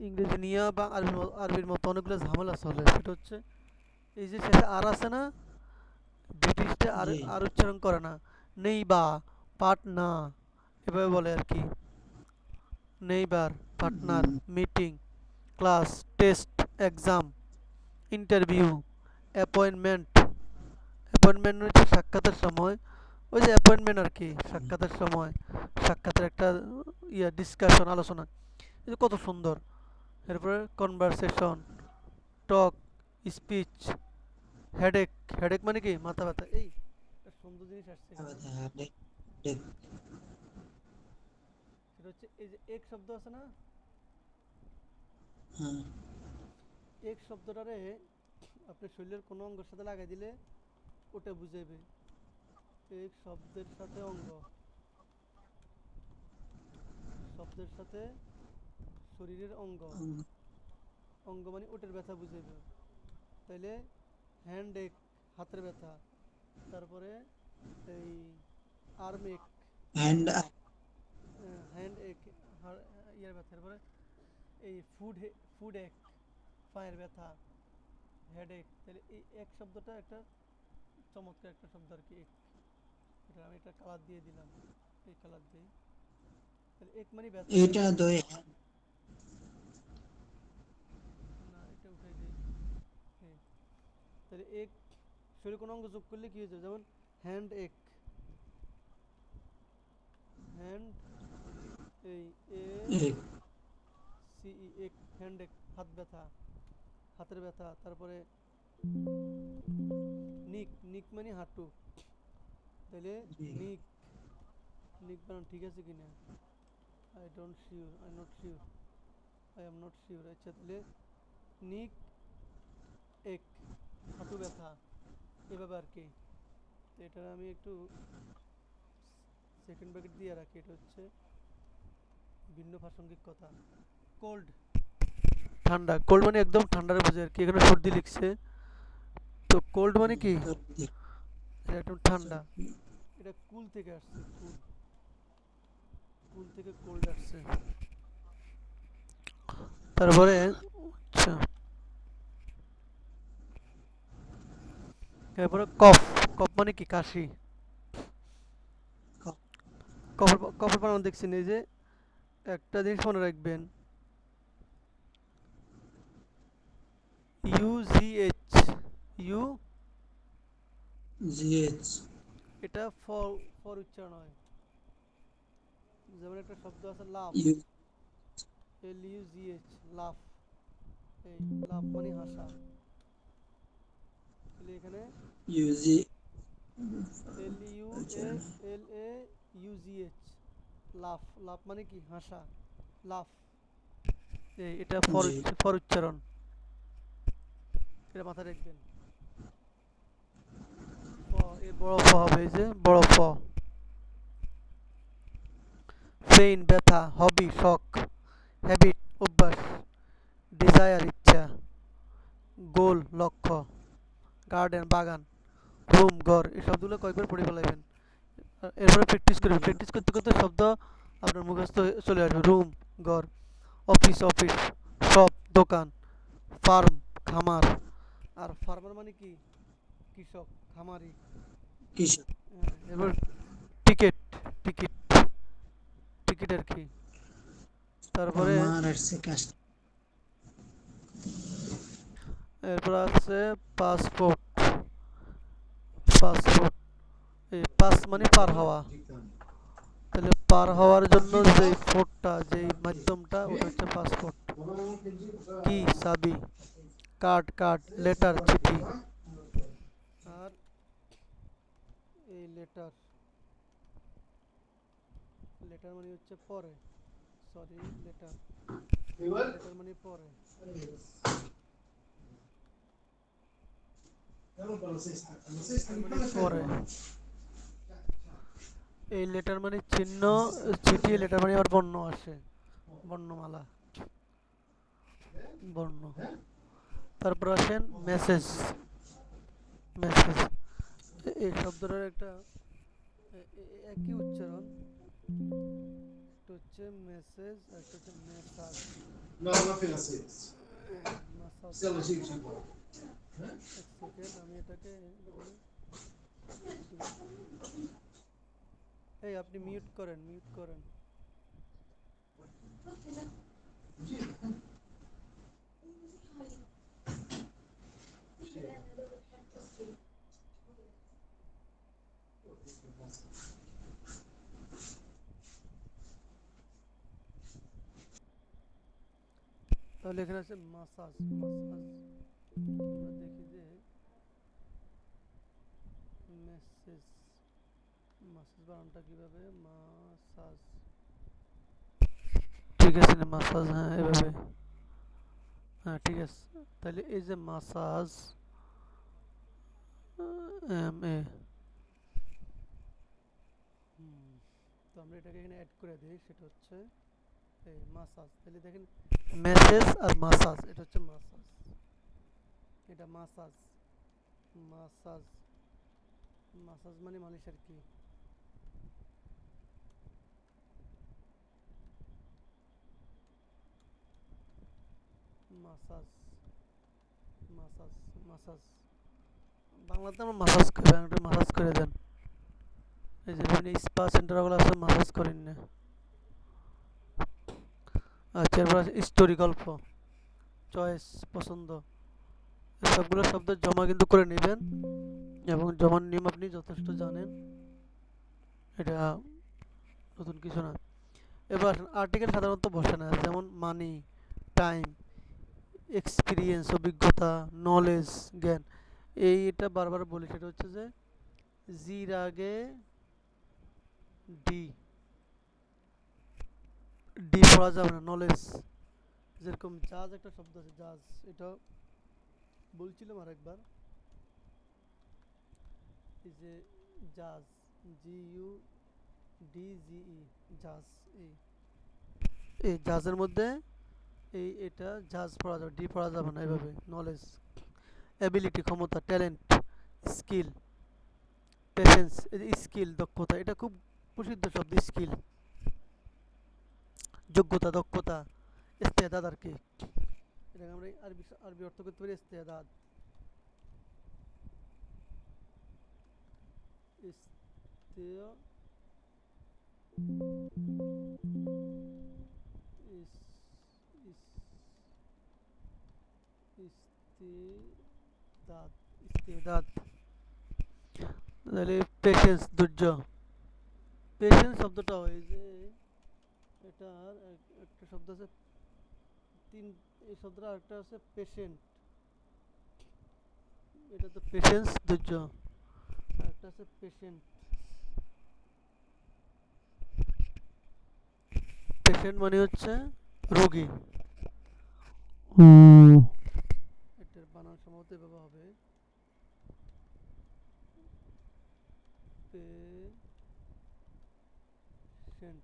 ইংরেজি নিয়ে বা আরবির মতো অনেকগুলো ঝামেলা চলে। সেটা হচ্ছে এই যে শেষে আর আছে না, ব্রিটিশটা আর জি আর উচ্চারণ করে না। নেই বা, পার্ট না, এভাবে বলে আর কি। Neighbour, partner, um, meeting, class, test, exam, interview, appointment. Appointment হচ্ছে সাক্ষাতের সময়, ওই যে অ্যাপয়েন্টমেন্ট আর কি, সাক্ষাতের সময়, সাক্ষাতের একটা ডিসকাশন, আলোচনা। এই যে কত সুন্দর। এরপরে কনভারসেশন, টক, স্পিচ, হেডেক। হেডেক মানে কি মাথা ব্যথা। এই একটা সুন্দর জিনিস আসছে এখানে। হ্যাঁ, ডেক, সেটা হচ্ছে এই যে এক শব্দ আছে না, হ্যাঁ, এক শব্দটারে আপনি শরীরের কোনো অঙ্গের সাথে লাগাই দিলে ওটা বুঝাইবে। এক শব্দের সাথে অঙ্গ, শব্দের সাথে শরীরের অঙ্গ, উম, অঙ্গ মানে ওটার ব্যথা বুঝাইবে। তাইলে হ্যান্ড এক, হাতের ব্যথা। তারপরে এই আর্ম এক, হ্যান্ড হ্যান্ড এক, ইয়ার ব্যথা। তারপরে এই ফুড এক, পায়ের ব্যথা, হেড এক। তাহলে এই এক শব্দটা একটা চমৎকার একটা শব্দ আর কি, এক। এটা আমি একটা কালার দিয়ে দিলাম, এই কালার দিই। তাহলে এক মানে ব্যথা। এটা দই না, এটা উঠাই দিই। হ্যাঁ, তাহলে এক শরীরে কোনো অঙ্গ যোগ করলে কি হয়েছে, যেমন হ্যান্ড এক, হ্যান্ড, এই এ হ্যান্ড সিই এক, হ্যান্ড এক, হাত ব্যথা, হাতের ব্যথা। তারপরে নিক, নিক মানে হাঁটু। তাহলে নিক, নিক বানান ঠিক আছে কিনা, I don't sure, I not sure, I am not sure. আচ্ছা, তাহলে নিক এক, হাঁটু ব্যথা, এভাবে আর কি। তো এটা আমি একটু সেকেন্ড ব্র্যাকেট দিয়ে রাখি, এটা হচ্ছে ভিন্ন প্রাসঙ্গিক কথা। কোল্ড, ঠান্ডা। কোল্ড মানে একদম ঠান্ডার বোঝে আর কি, এখানে সর্দি লিখছে। তো কোল্ড মানে কি, এটা একদম ঠান্ডা। এটা কুল থেকে আসছে, কুল, কুল থেকে কোল্ড আসছে। তারপরে আচ্ছা, এরপরে কফ, কফ মানে কি কাশি। কফের কফের বানান দেখছেন, এই যে একটা জিনিস মনে রাখবেন, ইউজিএইচ, ইউ, জিএইচ এটা ফর, ফর উচ্চারণ হয়। যেমন একটা শব্দ আছে লাফ, U L U G H, laugh. এই লাফ মানে হাসা। তাহলে এখানে U G L U A, L A U G H, laugh. Laugh মানে কি হাসা, লাফ। এই এটা ফর, জি ফর উচ্চারণ, এটা মাথায় রাখবেন। ফ, এ বড় ফ হবে, এই যে বড় ফ। পেইন ব্যথা, হবি শখ, হ্যাবিট অভ্যাস, ডিজায়ার ইচ্ছা, গোল লক্ষ্য, গার্ডেন বাগান, রুম ঘর। এই শব্দগুলো কয়েকবার পড়ে ফেলাইবেন। এরপরে প্র্যাকটিস করবেন, প্র্যাকটিস করতে করতে শব্দ আপনার মুখস্থ চলে আসবে। রুম ঘর, অফিস অফিস, শপ দোকান, ফার্ম খামার। আর ফার্মার মানে কি কৃষক, খামারি। কিসব এবার টিকিট, টিকিট, টিকিট আর কি। তারপরে আমার আসছে কাজ এরপর আছে পাসপোর্ট। পাসপোর্ট, এই পাস মানে পার হওয়া, তাহলে পার হওয়ার জন্য যে ফোর্টটা, যেই মাধ্যমটা, ওটা হচ্ছে পাসপোর্ট। কি চাবি, কার্ড, লেটার, চিঠি। আর এই লেটার, লেটার মানে হচ্ছে পরে, সরি লেটার, লেটার মানে পরে। লেটার মানে পরে, এই লেটার মানে চিহ্ন, চিঠি, লেটার মানে আবার বর্ণ আসে, বর্ণমালা, বর্ণ। তারপর আসেন মেসেজ। মেসেজ, এই শব্দটার একটা একই উচ্চারণ, একটা হচ্ছে মেসেজ, একটা হচ্ছে মেসাজ। No, alla fine sex. মেসাজ, Ställer sig på. এক সেকেন্ড আমি এটাকে দেখি। এই আপনি মিউট করেন, মিউট করেন। তাহলে এখানে আছে মাসাজ। মাসাজ আমরা দেখি যে মেসেজ, মাসাজ বানানটা কিভাবে, মাসাজ, ঠিক আছে না মাসাজ, হ্যাঁ এভাবে, হ্যাঁ ঠিক আছে। তাহলে এই যে মাসাজ, এম এ, তো আমরা এটাকে এখানে অ্যাড করে দিই, সেটা হচ্ছে এই মাসাজ। তাহলে দেখেন মেসেজ আর মাসাজ, এটা হচ্ছে মাসাজ, এটা মাসাজ। মাসাজ, মাসাজ মানে মালিশ আর কি। মাসাজ, মাসাজ, মাসাজ, বাংলাতে আমরা মাসাজ করি, বাংলাতে মাসাজ করে দেন। এই যে বিভিন্ন স্পা সেন্টারগুলো আছে, মাসাজ করেন না। আচ্ছা, এরপর আছে স্টোরি, গল্প, চয়েস, পছন্দ। এই সবগুলো শব্দ জমা কিন্তু করে নেবেন, এবং জমার নিয়ম আপনি যথেষ্ট জানেন, এটা নতুন কিছু না। এবার আসেন আর্টিকেল সাধারণত বসে না, যেমন মানি, টাইম, এক্সপিরিয়েন্স, অভিজ্ঞতা, নলেজ, জ্ঞান। এটা বারবার বলি, সেটা হচ্ছে যে জির আগে ডি, ডি পড়া যাবে না, নলেজ। যেরকম জাজ একটা শব্দ আছে, জাজ, এটা বলছিলাম আরেকবার, এই যে জাজ, জি ইউ ডি জি ই, জাজ, এই এই জাজের মধ্যে এই এটা জাজ পড়া যাবে, ডি পড়া যাবে না, এভাবে। নলেজ, অ্যাবিলিটি, ক্ষমতা, ট্যালেন্ট, স্কিল, পেশেন্স, এই যে স্কিল, দক্ষতা, এটা খুব প্রসিদ্ধ শব্দ, স্কিল, যোগ্যতা, দক্ষতা, ইস্তেদাদ আর কি। এটাকে আমরা আরবি আরবি অর্থ করতে পারি ইস্তেদাদ। ইস্তে ইস ইস ইস্তেদাদ, ইস্তেদাদ। তাহলে পেশেন্স, ধৈর্য। পেশেন্স শব্দটা হয় যে এটার একটা শব্দ আছে, তিন, এই শব্দটা আরেকটা আছে পেশেন্ট, এটা তো পেশেন্স, ধৈর্য, আরেকটা আছে পেশেন্ট। পেশেন্ট মানে হচ্ছে রোগী। এটার বানান সম্ভবত এভাবে হবে, পেশেন্ট,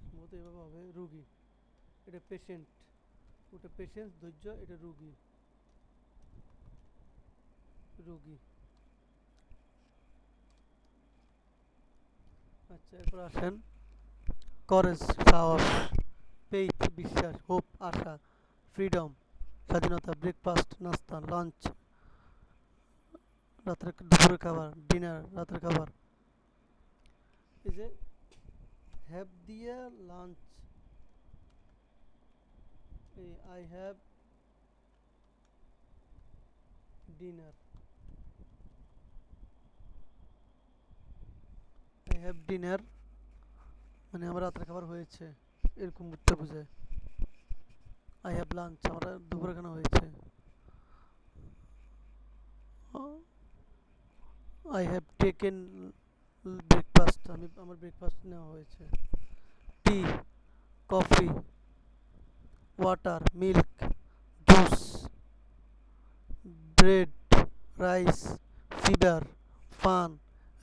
সম্ভবত এভাবে হবে, রোগী। এটা পেশেন্ট, ওটা পেশেন্স, ধৈর্য, এটা রোগী, রোগী। আচ্ছা, এরপর আসেন করেজ, সাহস, ফেইথ, বিশ্বাস, হোপ, আশা, ফ্রিডম, স্বাধীনতা, ব্রেকফাস্ট, নাস্তা, লাঞ্চ, রাতের দুপুরের খাবার, ডিনার, রাতের খাবার। এই যে হ্যাভ দিয়ে লাঞ্চ, এই I have dinner, I have dinner মানে আমার রাতের খাবার হয়েছে, এরকম বুঝতে বোঝায়। আই হ্যাভ লাঞ্চ, আমার দুপুরে খানা হয়েছে। আই হ্যাভ টেকেন ব্রেকফাস্ট, আমার ব্রেকফাস্ট নেওয়া হয়েছে। Tea, coffee, water, milk, juice, bread, rice, feeder, fun,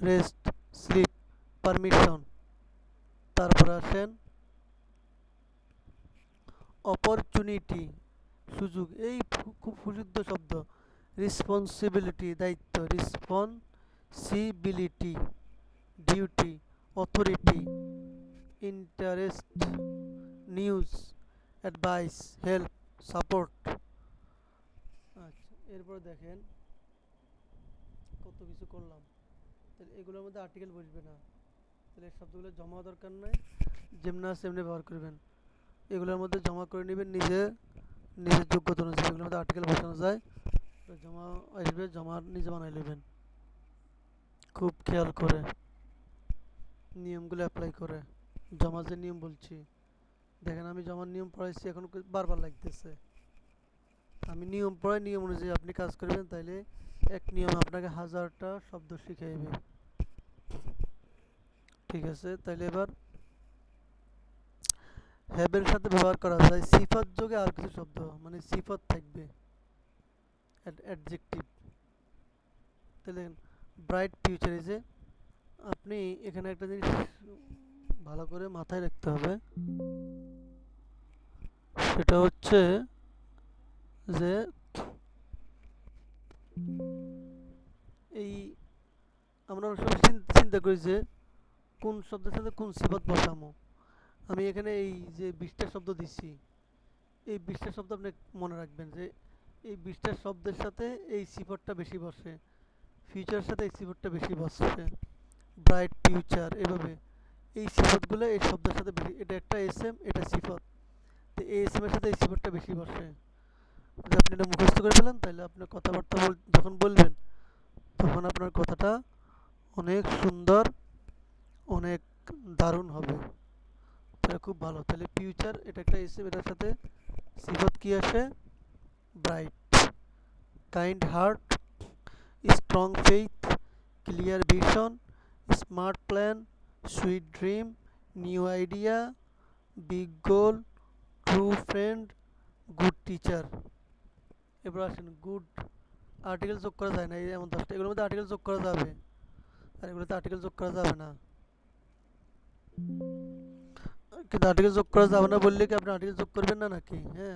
rest, sleep, permission. তারপর আসেন অপরচুনিটি, সুযোগ, এই খুব প্রসিদ্ধ শব্দ। রেসপন্সিবিলিটি, দায়িত্ব, responsibility, duty, authority, interest, news, advice, help, support. আচ্ছা, এরপর দেখেন কত কিছু করলাম। তাহলে এগুলোর মধ্যে আর্টিকেল বসবে না, তাহলে এই শব্দগুলো জমা দরকার নাই, যেমনি আছে এমনি ব্যবহার করবেন। এগুলোর মধ্যে জমা করে নেবেন নিজের যোগ্যতা অনুযায়ী। এগুলোর মধ্যে আর্টিকেল বসানো যায়, জমা আসবে, জমা নিজে বানাই নেবেন খুব খেয়াল করে, নিয়মগুলো অ্যাপ্লাই করে। জমা যে নিয়ম বলছি, দেখেন আমি জমার নিয়ম পড়াইছি, এখন বারবার লাগতেছে। আমি নিয়ম পড়াই, নিয়ম অনুযায়ী আপনি কাজ করবেন, তাইলে এক নিয়ম আপনাকে 1000টা শব্দ শিখাইবে। ঠিক আছে, তাইলে এবার হ্যাবের সাথে ব্যবহার করা যায় সিফাত যোগে আর কিছু শব্দ, মানে সিফাত থাকবে, অ্যাডজেক্টিভ। তাহলে ব্রাইট ফিউচার, এই যে আপনি এখানে একটা জিনিস ভালো করে মাথায় রাখতে হবে, সেটা হচ্ছে যে এই আমরা অনেক সময় চিন্তা করি যে কোন শব্দের সাথে কোন সিফাত বসামো। আমি এখানে এই যে 20টা শব্দ দিচ্ছি, এই 20টা শব্দ আপনি মনে রাখবেন যে এই 20টা শব্দের সাথে এই সিফাতটা বেশি বসে, ফিউচারের সাথে এই সিফাতটা বেশি বসে, ব্রাইট ফিউচার, এভাবে এই সিফাতগুলো এই শব্দের সাথে বেশি। এটা একটা এসএম, এটা সিফাত, তো এই এসএম এর সাথে এই সিফাতটা বেশি বসে। যদি আপনি এটা মুখস্থ করে ফেলেন, তাহলে আপনার কথাবার্তা যখন বলবেন, তখন আপনার কথাটা অনেক সুন্দর, অনেক দারুণ হবে। তাহলে খুব ভালো। তাহলে ফিউচার এটা একটা এসএম, এটার সাথে সিফাত কি আসে? Bright, kind heart, strong faith, clear vision, smart plan, sweet dream, new idea, big goal, true friend, good teacher. এবার আসেন গুড, আর্টিকেল যোগ করা যায় না, এই এমন 10টা, এগুলোর মধ্যে আর্টিকেল যোগ করা যাবে, আর এগুলোতে আর্টিকেল যোগ করা যাবে না। কিন্তু আর্টিকেল যোগ করা যাবে না বললে কি আপনি আর্টিকেল যোগ করবেন না নাকি? হ্যাঁ,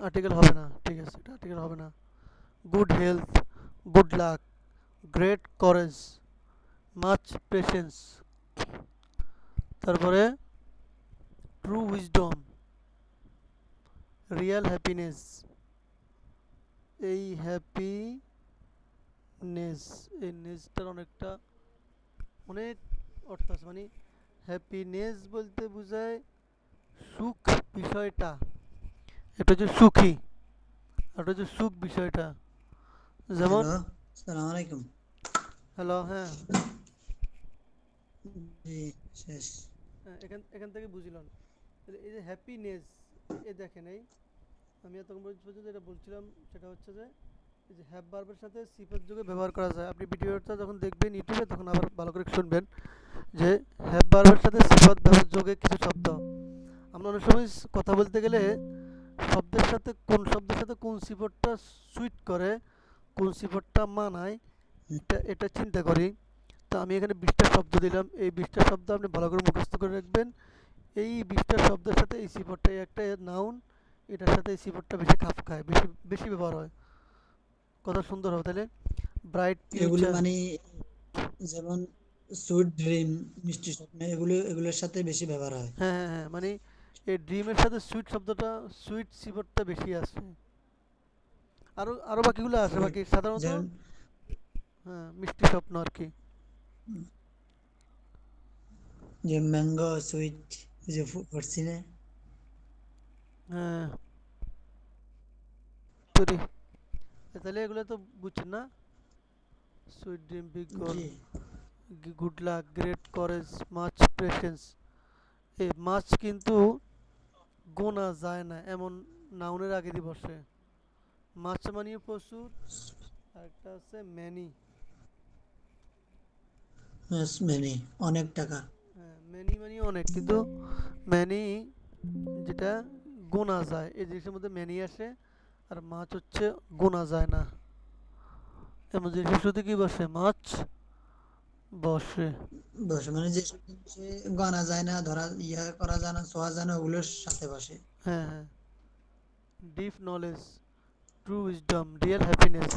আর্টিকেল হবে না, ঠিক আছে, এটা আর্টিকেল হবে না। Good health, good luck, great courage, much patience, তারপরে ট্রু উইজডম, রিয়েল হ্যাপিনেস, এই হ্যাপিনেস, এই নেসটার অনেক অর্থ আছে, মানে হ্যাপিনেস বলতে বোঝায় সুখ বিষয়টা, এটা হচ্ছে সুখী, আর এটা হচ্ছে সুখ বিষয়টা। যেমন হ্যালো, আসসালামু আলাইকুম। হ্যালো, হ্যাঁ, জি, শেষ। এখান এখান থেকে বুঝলাম। তাহলে এই যে হ্যাপিনেস, এ দেখেন এই আমি এতক্ষণ পর্যন্ত যেটা বলছিলাম, সেটা হচ্ছে যে এই যে হ্যাভ ভার্বের সাথে সিফাত যোগে ব্যবহার করা যায়। আপনি ভিডিওটা যখন দেখবেন ইউটিউবে, তখন আবার ভালো করে শুনবেন যে হ্যাভ ভার্বের সাথে সিফাত ব্যবহার যোগে কিছু শব্দ। আমরা অনেক সময় কথা বলতে গেলে শব্দের সাথে কোন সিফাতটা সুইট করে, কোন সিফাতটা মানায়, এটা চিন্তা করি। তো আমি এখানে 20টা শব্দ দিলাম, এই 20টা শব্দ আপনি ভালো করে মুখস্থ করে রাখবেন। এই 20টা শব্দের সাথে এই সিফাতটা, একটা নাউন, এটার সাথে এই সিফাতটা বেশি খাপ খায়, বেশি বেশি ব্যবহার হয়, কথা সুন্দর হবে। তাহলে ব্রাইট এগুলো ফিউচার, মানে যেমন সুইট ড্রিম, মিষ্টি স্বপ্ন, এগুলোর সাথে বেশি ব্যবহার হয়। হ্যাঁ হ্যাঁ হ্যাঁ, মানে এই ড্রিমের সাথে সুইট শব্দটা, সুইট সিফাতটা বেশি আছে। আরো আরো বাকিগুলো আছে, সুইট, বাকি সাধারণত যেমন হ্যাঁ মিষ্টি স্বপ্ন আর কি। যে ম্যাঙ্গো সুইট, যে পড়ছি না। হ্যাঁ, সরি, তাহলে এগুলো তো বুঝছেন না? সুইট ড্রিম, বিগ গোল, জি good luck, great courage, much patience. এই মাছ কিন্তু গোনা যায় না এমন নাউনের আগে দিয়ে বসে। মাছ মানে প্রচুর, আর একটা আছে ম্যানি। মেনি অনেক টাকা। হ্যাঁ, ম্যানি মানে অনেক, কিন্তু ম্যানি যেটা গোনা যায় এই জিনিসের মধ্যে ম্যানি আসে, আর মাছ হচ্ছে গোনা যায় না এমন জিনিসের শুধু কি বসে? মাছ বসে। বসে মানে যেসব জিনিসে গণা যায় না, ধরা ইয়া করা যায় না, ছোঁয়া যায় না, ওগুলোর সাথে বসে। হ্যাঁ হ্যাঁ। Deep knowledge, true wisdom, real happiness.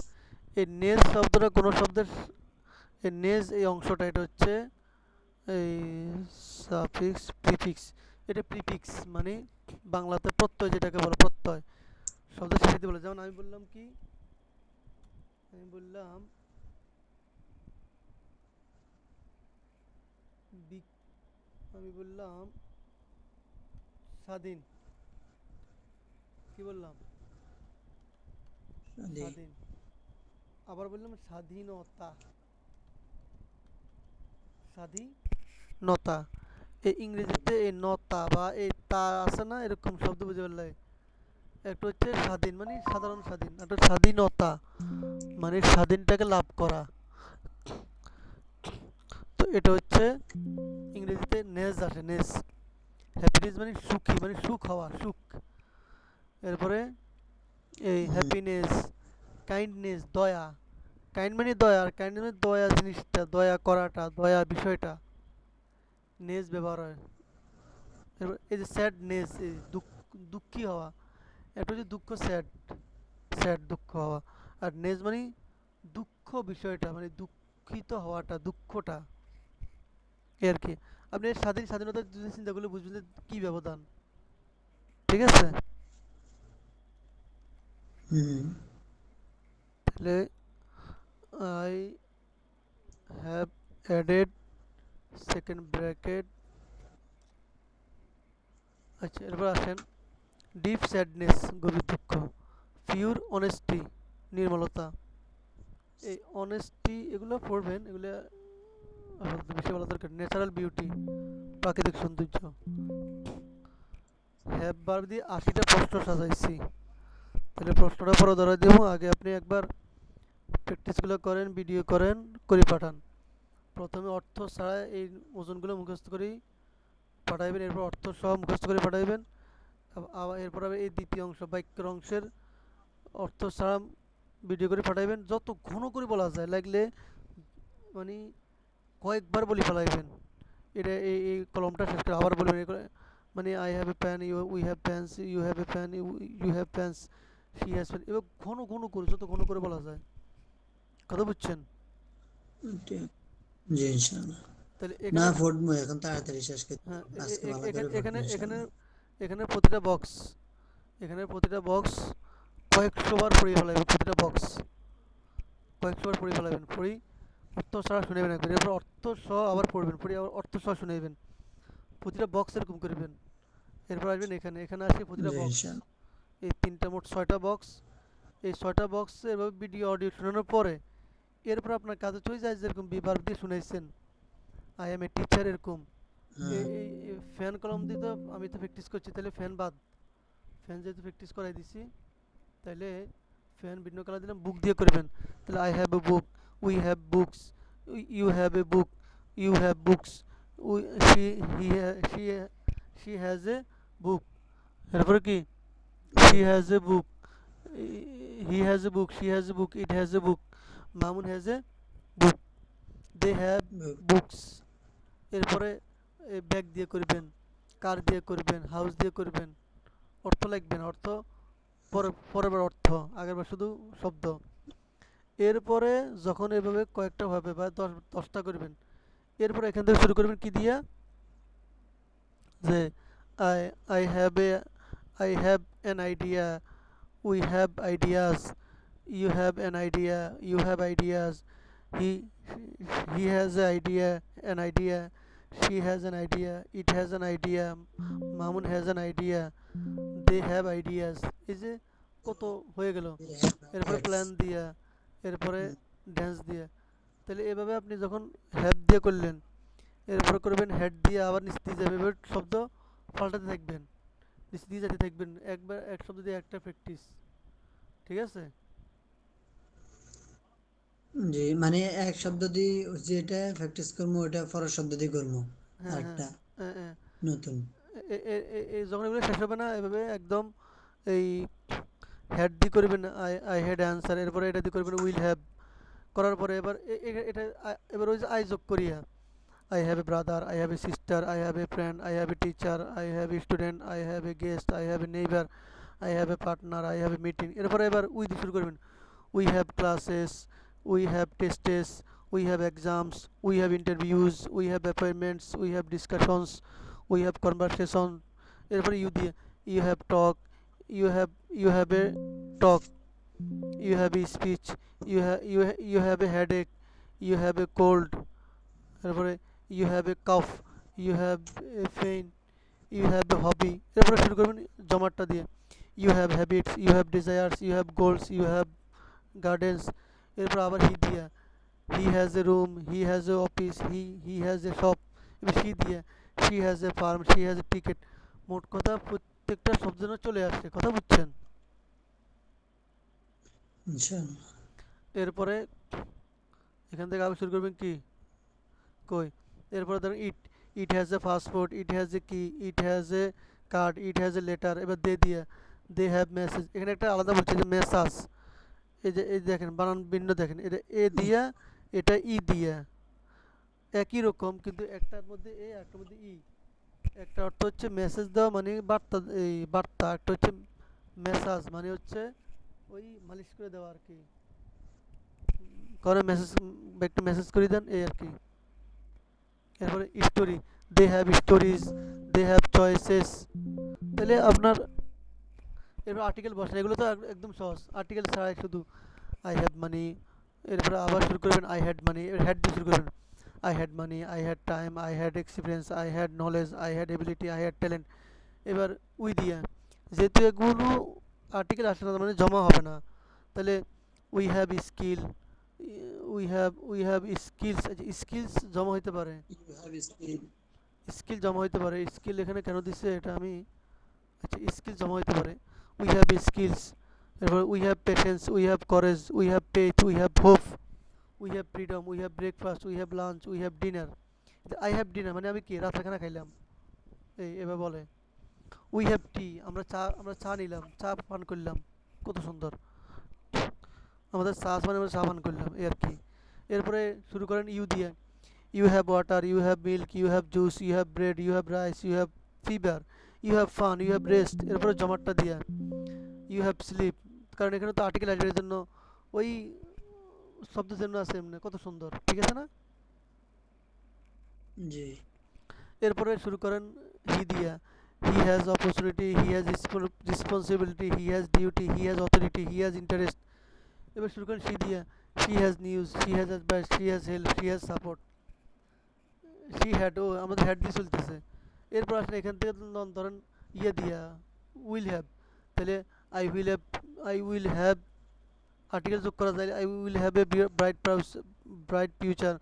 এই নেজ শব্দটা কোনো শব্দের এই নেজ এই অংশটা এটা হচ্ছে এই সাফিক্স প্রিফিক্স। এটা প্রিফিক্স মানে বাংলাতে প্রত্যয়, যেটাকে বলে প্রত্যয় শব্দ শেষে বলে। যেমন আমি বললাম কি, আমি বললাম বিক- আমি বললাম স্বাধীন। কি বললাম? জি স্বাধীন। আবার বললাম স্বাধীনতা। স্বাধীনতা। এই ইংরেজিতে এই নতা বা এই তা আছে না, এরকম শব্দ বুঝে পারলে। একটা হচ্ছে স্বাধীন মানে সাধারণ স্বাধীন, একটা স্বাধীনতা মানে স্বাধীনটাকে লাভ করা। তো এটা হচ্ছে ইংরেজিতে নেজ আসে, নেজ। হ্যাপিনেস মানে সুখী, মানে সুখ হওয়া, সুখ। এরপরে এই হুম, হ্যাপিনেস, কাইন্ডনেস, দয়া। কাইন্ড মানে দয়া, আর কাইন্ড মানে দয়া জিনিসটা, দয়া করাটা, দয়া বিষয়টা নেজ ব্যবহার হয়। এরপর এই যে স্যাডনেস, এই দুঃখী হওয়া। একটা হচ্ছে দুঃখ, স্যাড, স্যাড দুঃখ হওয়া। আর নেজ মানে দুঃখ বিষয়টা, মানে দুঃখিত হওয়াটা, দুঃখটা, এই আর কি। আপনি এর স্বাধীনতার যদি চিন্তা করলে বুঝবেন যে কি ব্যবধান। ঠিক আছে? হুম, তাহলে I have added second bracket. আচ্ছা, এরপর আসেন ডিপ স্যাডনেস, গভীর দুঃখ। পিওর অনেস্টি, নির্মলতা। এই অনেস্টি এগুলো পড়বেন, এগুলো বেশি বলা দরকার। ন্যাচারাল বিউটি, প্রাকৃতিক সৌন্দর্য। হ্যাভ বার দিয়ে 80টা প্রশ্ন সাজাইছি। তাহলে প্রশ্নটা পরে ধরে দেবো, আগে আপনি একবার প্র্যাকটিসগুলো করেন, ভিডিও করেন, করে পাঠান। প্রথমে অর্থ ছাড়া এই ওজনগুলো মুখস্থ করেই পাঠাইবেন, এরপর অর্থ সহ মুখস্থ করে পাঠাইবেন। আবার এরপর আবার এই দ্বিতীয় অংশ বাক্যের অংশের অর্থ ছাড়া ভিডিও করে পাঠাইবেন। যত ঘন করে বলা যায় লাগলে মানে কয়েকবার বলি ফেলাইবেন। এটা এই কলমটা শেষ করে আবার বলবেন মানে I have a pan, we have pans, you have a pan, you have pans, she has pan. এবার ঘন ঘন করে, যত ঘন করে বলা যায়। কথা বুঝছেন? ঠিক। জি ইনশাআল্লাহ। তাহলে না এখানে ফুটবো এখন, তাড়াতাড়ি শেষ করতে হ্যাঁ, হবে। আজকে ভালো করে এখানে ফুটবো এখানে এখানে ইনশাআল্লাহ। এখানে প্রতিটা বক্স, এখানে প্রতিটা বক্স কয়েকশো বার পড়িয়ে ফেলাবেন। প্রতিটা বক্স কয়েকশো বার পড়িয়ে ফেলাবেন। পড়ি অর্থ ছাড়া শুনেবেন একবার, এরপর অর্থ সহ আবার পড়বেন, পড়ি আবার অর্থ সহ শুনেবেন। প্রতিটা বক্স এরকম করবেন। এরপর আসবেন এখানে, এখানে আসে প্রতিটা জি বক্স। ইনশাআল্লাহ। এই তিনটা মোট 6টা বক্স। এই 6টা বক্স এভাবে ভিডিও অডিও শোনানোর পরে এরপর আপনার কাজে চলে যায়, যেরকম বিভার দিয়ে শুনাইছেন আই এম এ টিচার, এরকম হ্যাঁ এই ফ্যান কলম দিয়ে তো আমি তো প্র্যাকটিস করছি, তাহলে ফ্যান বাদ। ফ্যান যেহেতু প্র্যাকটিস করাই দিছি, তাহলে ফ্যান ভিন্ন কালার দিলাম, বুক দিয়ে করবেন। তাহলে I have a book, we have books, you have a book, you have books, we she he she she has a book. এরপরে কি? She has a book, he has a book, she has a book, it has a book, Mamun has a book, they have books. এরপরে bag দিয়ে করবেন, কার দিয়ে করবেন, house দিয়ে করবেন। অর্থ লিখবেন, অর্থ পরের বার অর্থ, আগের বার শুধু শব্দ। এরপরে যখন এভাবে কয়েকটা হবে বা 10টা করবেন, এরপরে এখান থেকে শুরু করবেন কি দিয়া, যে I I have a I have an idea, we have ideas, you have an idea, you have ideas, he he has a idea, an idea, she has an idea, it has an idea, Mamun has an idea, they have ideas। এই যে কত হয়ে গেল। এরপরে haves. Plan দিয়া, এরপরে হুম, dance দিয়া। তাহলে এভাবে আপনি যখন হ্যাভ দিয়ে করলেন, এরপরে করবেন হেড দিয়ে, আবার নিচ দিয়ে যাবে, এভাবে শব্দ পাল্টাতে থাকবেন, নিচ দিয়ে যেতে থাকবেন, একবার এক শব্দ দিয়ে একটা প্র্যাকটিস। ঠিক আছে? জি মানে এক শব্দ দিয়ে যেটা প্র্যাকটিস করবো ওটা পরের শব্দ দিয়ে করবো হ্যাঁ হ্যাঁ আরেকটা হ্যাঁ হ্যাঁ। নতুন। যখন এগুলো শেষ হবে না, এভাবে একদম এই হেড দিয়ে করবেন আই আই হ্যাড অ্যান্সার, এরপরে এটা দিয়ে করবেন উইল হ্যাভ, করার পরে এবার এটা এবার ওই যে আই যোগ করিয়া, I have a brother, I have a sister, I have a friend, I have a teacher, I have a student, I have a guest, I have a neighbor, I have a partner, I have a meeting. এরপরে এবার we দিয়ে শুরু করবেন। We have classes, we have tests, we have exams, we have interviews, we have appointments, we have discussions, we have conversation. এরপরে you দিয়ে you have talk, you have a talk, you have a speech, you have a headache, you have a cold. তারপরে you have a cough, you have a pain, you have a hobby. এরপরে শুরু করবেন জমাটটা দিয়ে। You have habits, you have desires, you have goals, you have gardens. এরপর আবার he দিয়া, he has a room, he has a office, he has a shop. এবার she দিয়া, she has a farm, she has a ticket. মোট কথা প্রত্যেকটা শব্দ যেন চলে আসছে, কথা বুঝছেন? ইনশাআল্লাহ। এরপরে এখান থেকে আবার শুরু করবেন কি, কই, এরপরে ধরেন it, it has a passport, it has a key, it has a card, it has a letter. এবার দে দিয়ে, দে হ্যাভ মেসেজ। এখানে একটা আলাদা বলছে যে মেসাজ, এই যে দেখেন বানান ভিন্ন, দেখেন এটা এ দিয়া, এটা ই দিয়া, একই রকম কিন্তু একটার মধ্যে এ, একটার মধ্যে ই। একটা অর্থ হচ্ছে মেসেজ দেওয়া মানে বার্তা, এই বার্তা। একটা হচ্ছে মেসাজ মানে হচ্ছে ওই মালিশ করে দেওয়া আর কি, করে মেসেজ, একটু মেসেজ করে দেন এই আর কি। এরপরে story, they have stories, they have choices. তাহলে আপনার এরপর আর্টিকেল বসে, এগুলো তো একদম সহজ, আর্টিকেল ছাড়াই শুধু আই হ্যাভ মানি। এরপরে আবার শুরু করবেন আই হ্যাড মানি, এবার হ্যাড দিয়ে শুরু করবেন। I had money, I had time, I had experience, I had knowledge, I had ability, I had talent. এবার উই দিয়া, যেহেতু এগুলো আর্টিকেল আসে না, মানে জমা হবে না, তাহলে we have skill, we have skills. Skills জমা হইতে পারে, ইউ হ্যাভ স্কিল। স্কিল জমা হইতে পারে। স্কিল এখানে কেন দিচ্ছে এটা আমি, আচ্ছা স্কিল জমা হইতে পারে। We have skills. এরপর we have patience, we have courage, we have page, we have hope, we have freedom, we have breakfast, we have lunch, we have dinner. I have dinner মানে আমি কি রাত্রে খানা খাইলাম, এই এবার বলে। উই হ্যাভ টি, আমরা চা নিলাম, চা পান করলাম, কত সুন্দর। আমাদের চা মানে আমরা চা পান করলাম এই আর কি। এরপরে শুরু করেন ইউ দিয়ে। You have water, you have milk, you have juice, you have bread, you have rice, you have fever, you have fun, you have rest. এরপরে জমাটটা দিয়া, ইউ হ্যাভ স্লিপ, কারণ এখানে তো আর্টিকেল আসবে, এর জন্য ওই শব্দের জন্য আছে এমনি, কত সুন্দর, ঠিক আছে না? জি এরপরে শুরু করেন হি দিয়া। He has opportunity, he has responsibility, he has duty, he has authority, he has interest. এবার শুরু করেন শি দিয়া। She has news, she has advice, she has help, she has support. She had, ও আমাদের had দিয়ে চলতেছে। এরপর আসলে এখান থেকে ধরেন ইয়ে দিয়া, উইল হ্যাভ। তাহলে আই উইল হ্যাভ আর্টিকেল যোগ করা যায়। I will have a bright future,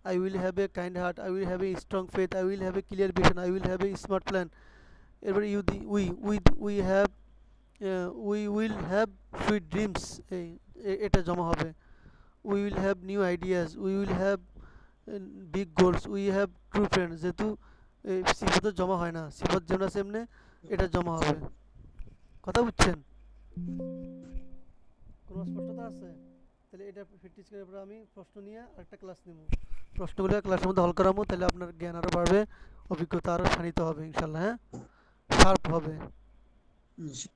I will have a kind heart, I will have a strong faith, I will have a clear vision, I will have a smart plan. এরপরে you the, we have, we will have sweet dreams, এই এটা জমা হবে। We will have new ideas, we will have big goals, we have true friend. যেহেতু সিফাতের জমা হয় না, সিফাত যেমন আছে এমনি এটা জমা হবে, কথা বুঝছেন? কোনো স্পষ্টতা আছে? তাহলে এটা প্র্যাকটিস করার পরে আমি প্রশ্ন নিয়ে আরেকটা ক্লাস নেব, প্রশ্নগুলো ক্লাসের মধ্যে হল করাবো, তাহলে আপনার জ্ঞান আরও বাড়বে, অভিজ্ঞতা আরও শানিত হবে ইনশাল্লাহ, হ্যাঁ, শার্প হবে। ইনশাআল্লাহ।